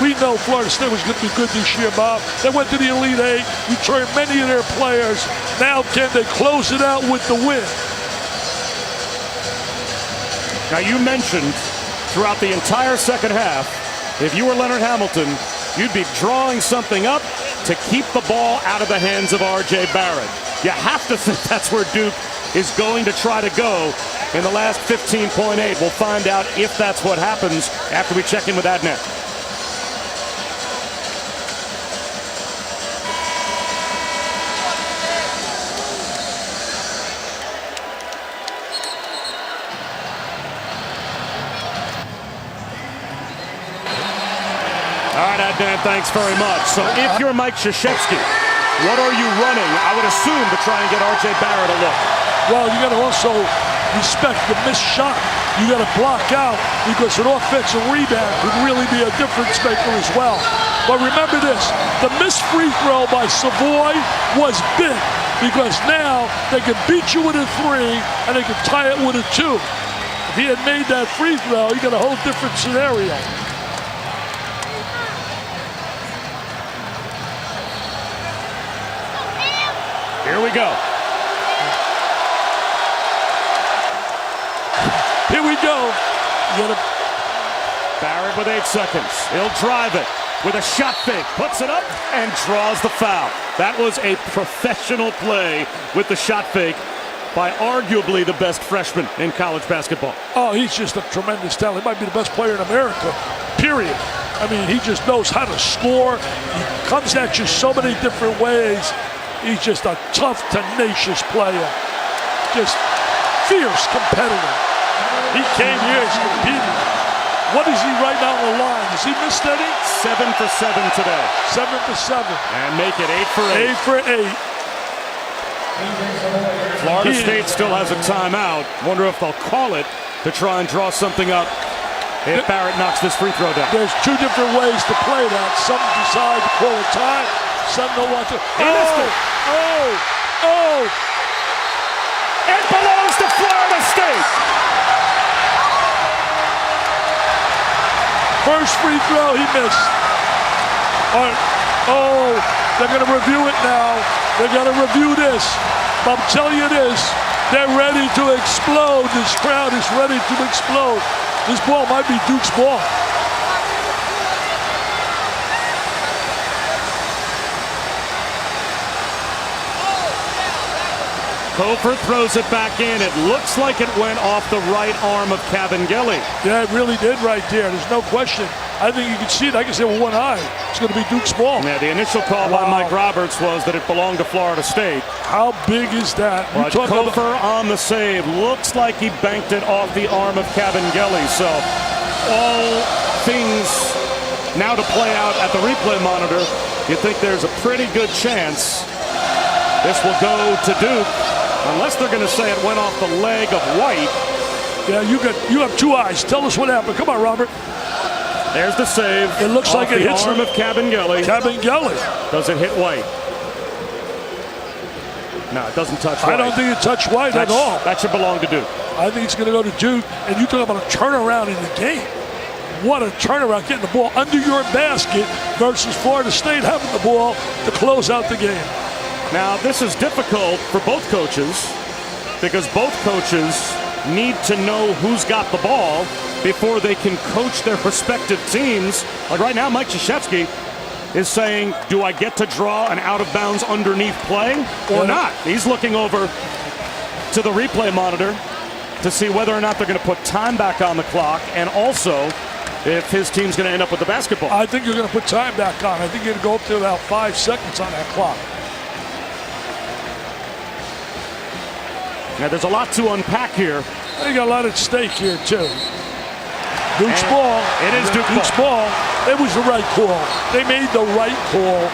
We know Florida State was going to be good this year, Bob. They went to the Elite Eight, returned many of their players. Now can they close it out with the win? Now you mentioned throughout the entire second half, if you were Leonard Hamilton, you'd be drawing something up to keep the ball out of the hands of R.J. Barrett. You have to think that's where Duke is going to try to go in the last 15.8. We'll find out if that's what happens after we check in with Adnet. All right, Adnan, thanks very much. So if you're Mike Krzyzewski, what are you running? I would assume to try and get R.J. Barrett a look. Well, you got to also respect the missed shot. You got to block out because an offensive rebound could really be a difference maker as well. But remember this, the missed free throw by Savoy was big because now they can beat you with a 3 and they can tie it with a 2. If he had made that free throw, you got a whole different scenario. Here we go. Here we go. Barrett with 8 seconds. He'll drive it with a shot fake. Puts it up and draws the foul. That was a professional play with the shot fake by arguably the best freshman in college basketball. Oh, he's just a tremendous talent. He might be the best player in America, period. I mean, he just knows how to score. He comes at you so many different ways. He's just a tough, tenacious player. Just fierce competitor. He came here, he's competing. What is he right now on the line? Has he missed any? 7 for 7 today. 7 for 7. And make it 8 for 8. 8 for 8. Florida State still has a timeout. Wonder if they'll call it to try and draw something up if Barrett knocks this free throw down. There's two different ways to play that. Some decide to call a time, some don't want to. He missed it. Oh! It belongs to Florida State. First free throw, he missed. All right. Oh, they're going to review it now. They're going to review this. I'm telling you this, they're ready to explode. This crowd is ready to explode. This ball might be Duke's ball. Kofor throws it back in. It looks like it went off the right arm of Cabangeli. Yeah, it really did right there. There's no question. I think you can see it. I can say with one eye. It's going to be Duke's ball. Yeah, the initial call by Mike Roberts was that it belonged to Florida State. How big is that? But Kofor on the save. Looks like he banked it off the arm of Cabangeli. So all things now to play out at the replay monitor. You think there's a pretty good chance this will go to Duke, unless they're going to say it went off the leg of White. Yeah, you have two eyes. Tell us what happened. Come on, Robert. There's the save. It looks like it hits the arm of Cabangeli. Cabangeli. Does it hit White? No, it doesn't touch White. I don't think it touched White at all. That should belong to Duke. I think it's going to go to Duke. And you talk about a turnaround in the game. What a turnaround, getting the ball under your basket versus Florida State having the ball to close out the game. Now, this is difficult for both coaches because both coaches need to know who's got the ball before they can coach their respective teams. Like right now, Mike Krzyzewski is saying, do I get to draw an out-of-bounds underneath play or not? He's looking over to the replay monitor to see whether or not they're going to put time back on the clock and also if his team's going to end up with the basketball. I think you're going to put time back on. I think you're going to go up to about 5 seconds on that clock. Now, there's a lot to unpack here. They got a lot at stake here, too. Duke's ball. It is Duke's ball. It was the right call. They made the right call.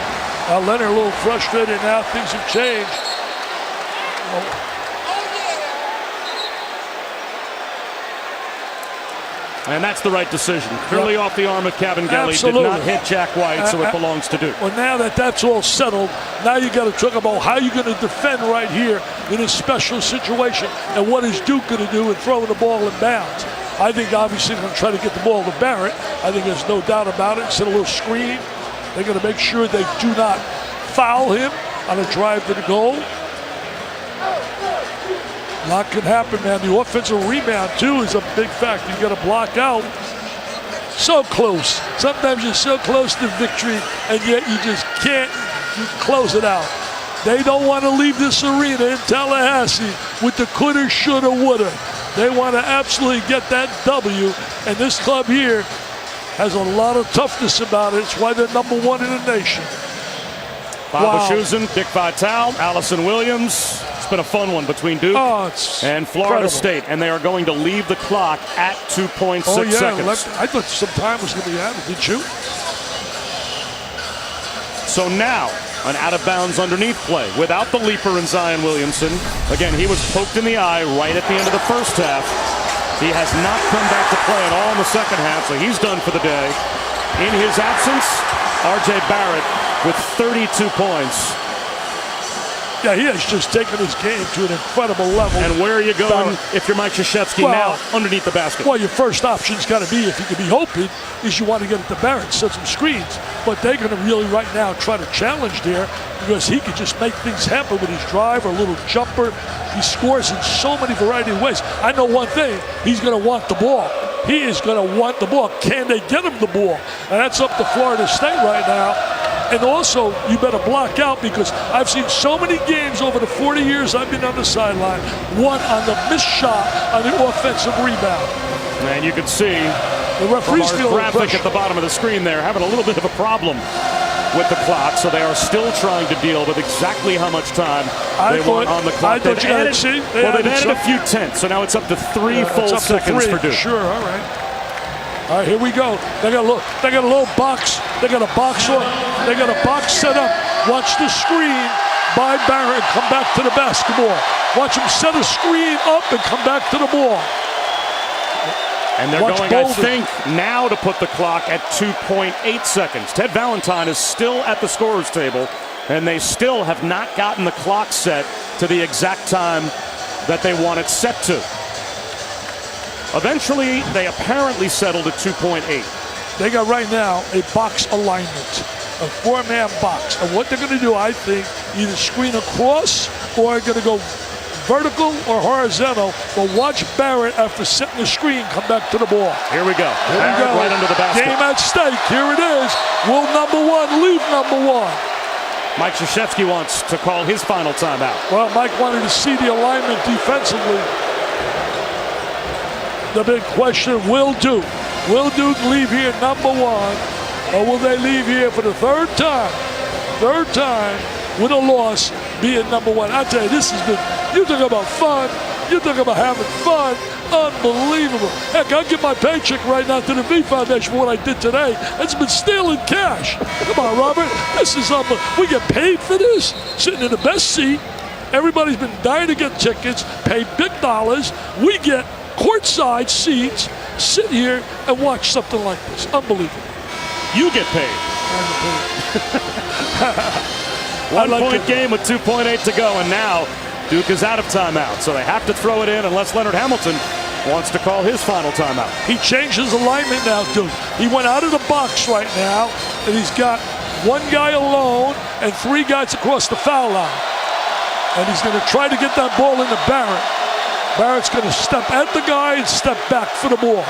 Leonard a little frustrated now. Things have changed. And that's the right decision. Clearly off the arm of Cabangeli. Absolutely. Did not hit Jack White, so it belongs to Duke. Well, now that that's all settled, now you got to talk about how you're going to defend right here in a special situation, and what is Duke going to do in throwing the ball in bounds. I think obviously they're going to try to get the ball to Barrett. I think there's no doubt about it. Set a little screen. They're going to make sure they do not foul him on a drive to the goal. A lot can happen, man. The offensive rebound, too, is a big factor. You got to block out. So close. Sometimes you're so close to victory, and yet you just can't close it out. They don't want to leave this arena in Tallahassee with the coulda, shoulda, woulda. They want to absolutely get that W, and this club here has a lot of toughness about it. It's why they're number one in the nation. Bob Wischusen, Dick Vitale, Allison Williams. It's been a fun one between Duke and Florida State, and they are going to leave the clock at 2.6 seconds. I thought some time was going to be added, did you? So now, an out-of-bounds underneath play without the leaper in Zion Williamson. Again, he was poked in the eye right at the end of the first half. He has not come back to play at all in the second half, so he's done for the day. In his absence, R.J. Barrett with 32 points. Yeah, he has just taken his game to an incredible level. And where are you going if you're Mike Krzyzewski now underneath the basket? Well, your first option's got to be, if you could be hoping, is you want to get it to Barrett, set some screens. But they're going to really right now try to challenge there because he could just make things happen with his drive or a little jumper. He scores in so many variety of ways. I know one thing, he's going to want the ball. He is going to want the ball. Can they get him the ball? And that's up to Florida State right now. And also, you better block out because I've seen so many games over the 40 years I've been on the sideline, one on the missed shot on the offensive rebound. And you can see the referees from our graphic at the bottom of the screen there having a little bit of a problem with the clock, so they are still trying to deal with exactly how much time they want on the clock. They've added a few tenths, so now it's up to 3 full seconds for Duke. Sure, all right. All right, here we go. They got a little box. They got a box on. They got a box set up. Watch the screen by Barrett come back to the basketball. Watch him set a screen up and come back to the ball. And they're going, I think, now to put the clock at 2.8 seconds. Ted Valentine is still at the scorer's table, and they still have not gotten the clock set to the exact time that they want it set to. Eventually, they apparently settled at 2.8. They got right now a box alignment, a 4-man box. And what they're going to do, I think, either screen across or going to go vertical or horizontal. But watch Barrett, after setting the screen, come back to the ball. Here we go. Barrett right under the basket. Game at stake. Here it is. Will number 1 leave number 1? Mike Krzyzewski wants to call his final timeout. Well, Mike wanted to see the alignment defensively. The big question, will Duke leave here number 1, or will they leave here for the third time with a loss being number 1? I tell you, this has been, you talk about fun, you talk about having fun, unbelievable. Heck, I'll give my paycheck right now to the V Foundation for what I did today. It's been stealing cash. Come on, Robert, this is unbelievable. We get paid for this, sitting in the best seat. Everybody's been dying to get tickets, pay big dollars. We get courtside seats, sit here and watch something like this. Unbelievable. You get paid. One-point game with 2.8 to go, and now Duke is out of timeout, so they have to throw it in unless Leonard Hamilton wants to call his final timeout. He changed his alignment now, Duke. He went out of the box right now, and he's got 1 guy alone and 3 guys across the foul line. And he's going to try to get that ball into Barrett. Barrett's going to step at the guy and step back for the ball.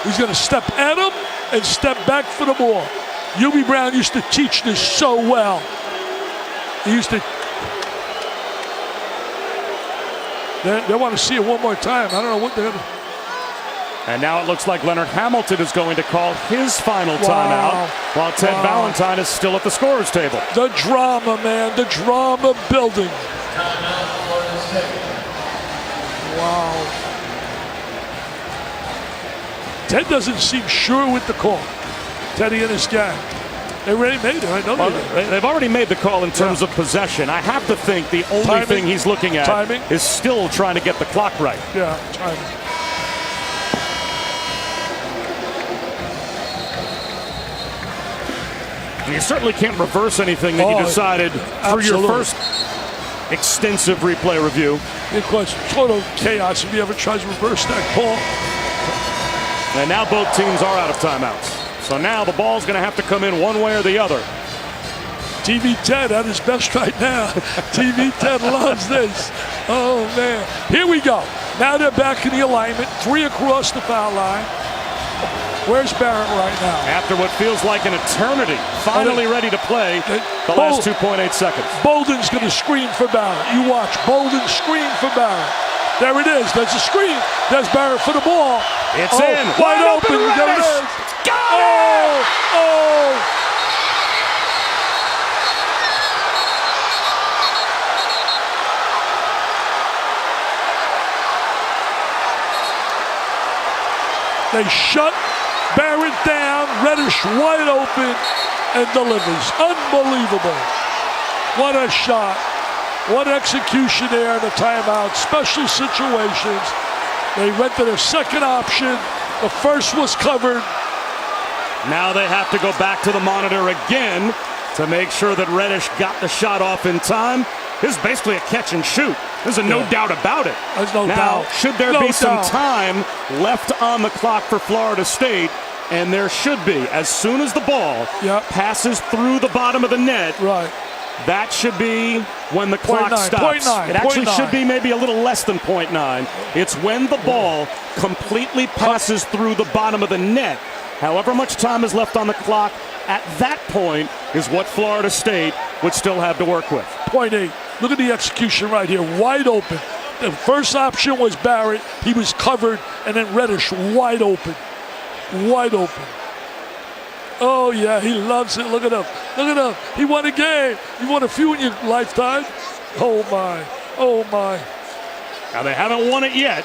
He's going to step at him and step back for the ball. Hubie Brown used to teach this so well. He used to. They want to see it one more time. I don't know what they're going to. And now it looks like Leonard Hamilton is going to call his final timeout while Ted Valentine is still at the scorer's table. The drama, man. The drama building. Wow. Ted doesn't seem sure with the call. Teddy and his gang. They already made it. I know they've already made the call in terms of possession. I have to think the only thing he's looking at is still trying to get the clock right. Yeah, timing. You certainly can't reverse anything that you decided through your first extensive replay review. Good question. Total chaos if you ever tries to reverse that call. And now both teams are out of timeouts. So now the ball's going to have to come in one way or the other. TV Ted at his best right now. TV Ted loves this. Oh, man. Here we go. Now they're back in the alignment. 3 across the foul line. Where's Barrett right now? After what feels like an eternity, finally ready to play the last 2.8 seconds. Bolden's going to screen for Barrett. You watch. Bolden screen for Barrett. There it is. There's a screen. There's Barrett for the ball. It's in. Wide open. There it is. Got it! Oh! They shut Barrett down. Reddish wide open and delivers. Unbelievable. What a shot. What execution there in the timeout. Special situations. They went to their second option. The first was covered. Now they have to go back to the monitor again to make sure that Reddish got the shot off in time. This is basically a catch and shoot. There's no doubt about it. There's no doubt. Should there be some time left on the clock for Florida State? And there should be. As soon as the ball passes through the bottom of the net, that should be when the clock stops. It actually should be maybe a little less than 0.9. It's when the ball completely passes through the bottom of the net. However much time is left on the clock, at that point is what Florida State would still have to work with. 0.8. Look at the execution right here. Wide open. The first option was Barrett. He was covered. And then Reddish wide open. Wide open. Oh, yeah, he loves it. Look at him. Look at him. He won a game. You won a few in your lifetime. Oh, my. Oh, my. Now, they haven't won it yet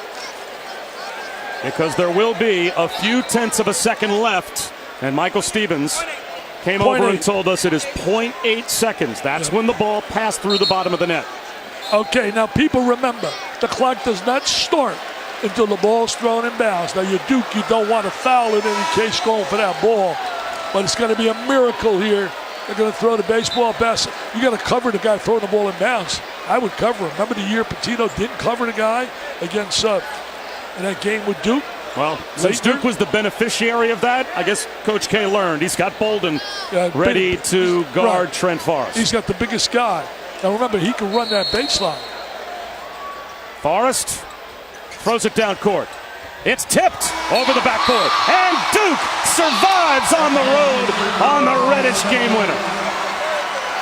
because there will be a few tenths of a second left. And Michael Stevens came over and told us it is 0.8 seconds. That's when the ball passed through the bottom of the net. Okay, now people remember, the clock does not start until the ball's thrown in bounds. Now, your Duke, you don't want to foul in any case going for that ball. But it's going to be a miracle here. They're going to throw the baseball pass. You got to cover the guy throwing the ball in bounds. I would cover him. Remember the year Patino didn't cover the guy against in that game with Duke? Well, since Duke was the beneficiary of that, I guess Coach K learned. He's got Bolden ready to guard Trent Forrest. He's got the biggest guy. Now remember, he can run that baseline. Forrest throws it down court. It's tipped over the backboard. And Duke survives on the road on the Reddish game winner.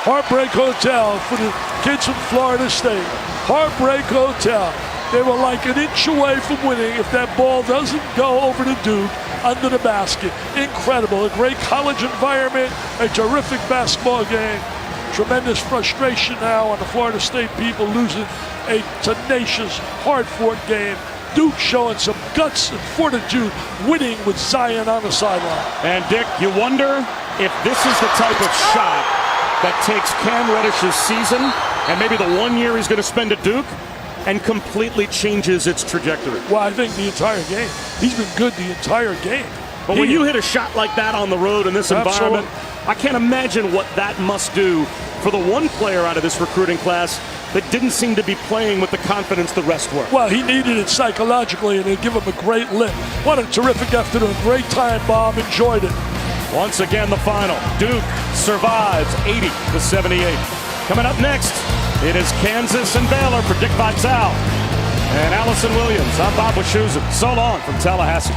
Heartbreak Hotel for the kids from Florida State. Heartbreak Hotel. They were like an inch away from winning if that ball doesn't go over to Duke under the basket. Incredible. A great college environment. A terrific basketball game. Tremendous frustration now on the Florida State people losing a tenacious, hard-fought game. Duke showing some guts and fortitude, winning with Zion on the sideline. And Dick, you wonder if this is the type of shot that takes Cam Reddish's season and maybe the 1 year he's going to spend at Duke and completely changes its trajectory. Well, I think the entire game. He's been good the entire game. But when you hit a shot like that on the road in this environment, I can't imagine what that must do for the one player out of this recruiting class that didn't seem to be playing with the confidence the rest were. Well, he needed it psychologically, and it'd give him a great lift. What a terrific afternoon. Great time, Bob. Enjoyed it. Once again, the final. Duke survives 80-78. Coming up next, it is Kansas and Baylor for Dick Vitale and Allison Williams. I'm Bob Wischusen. So long from Tallahassee.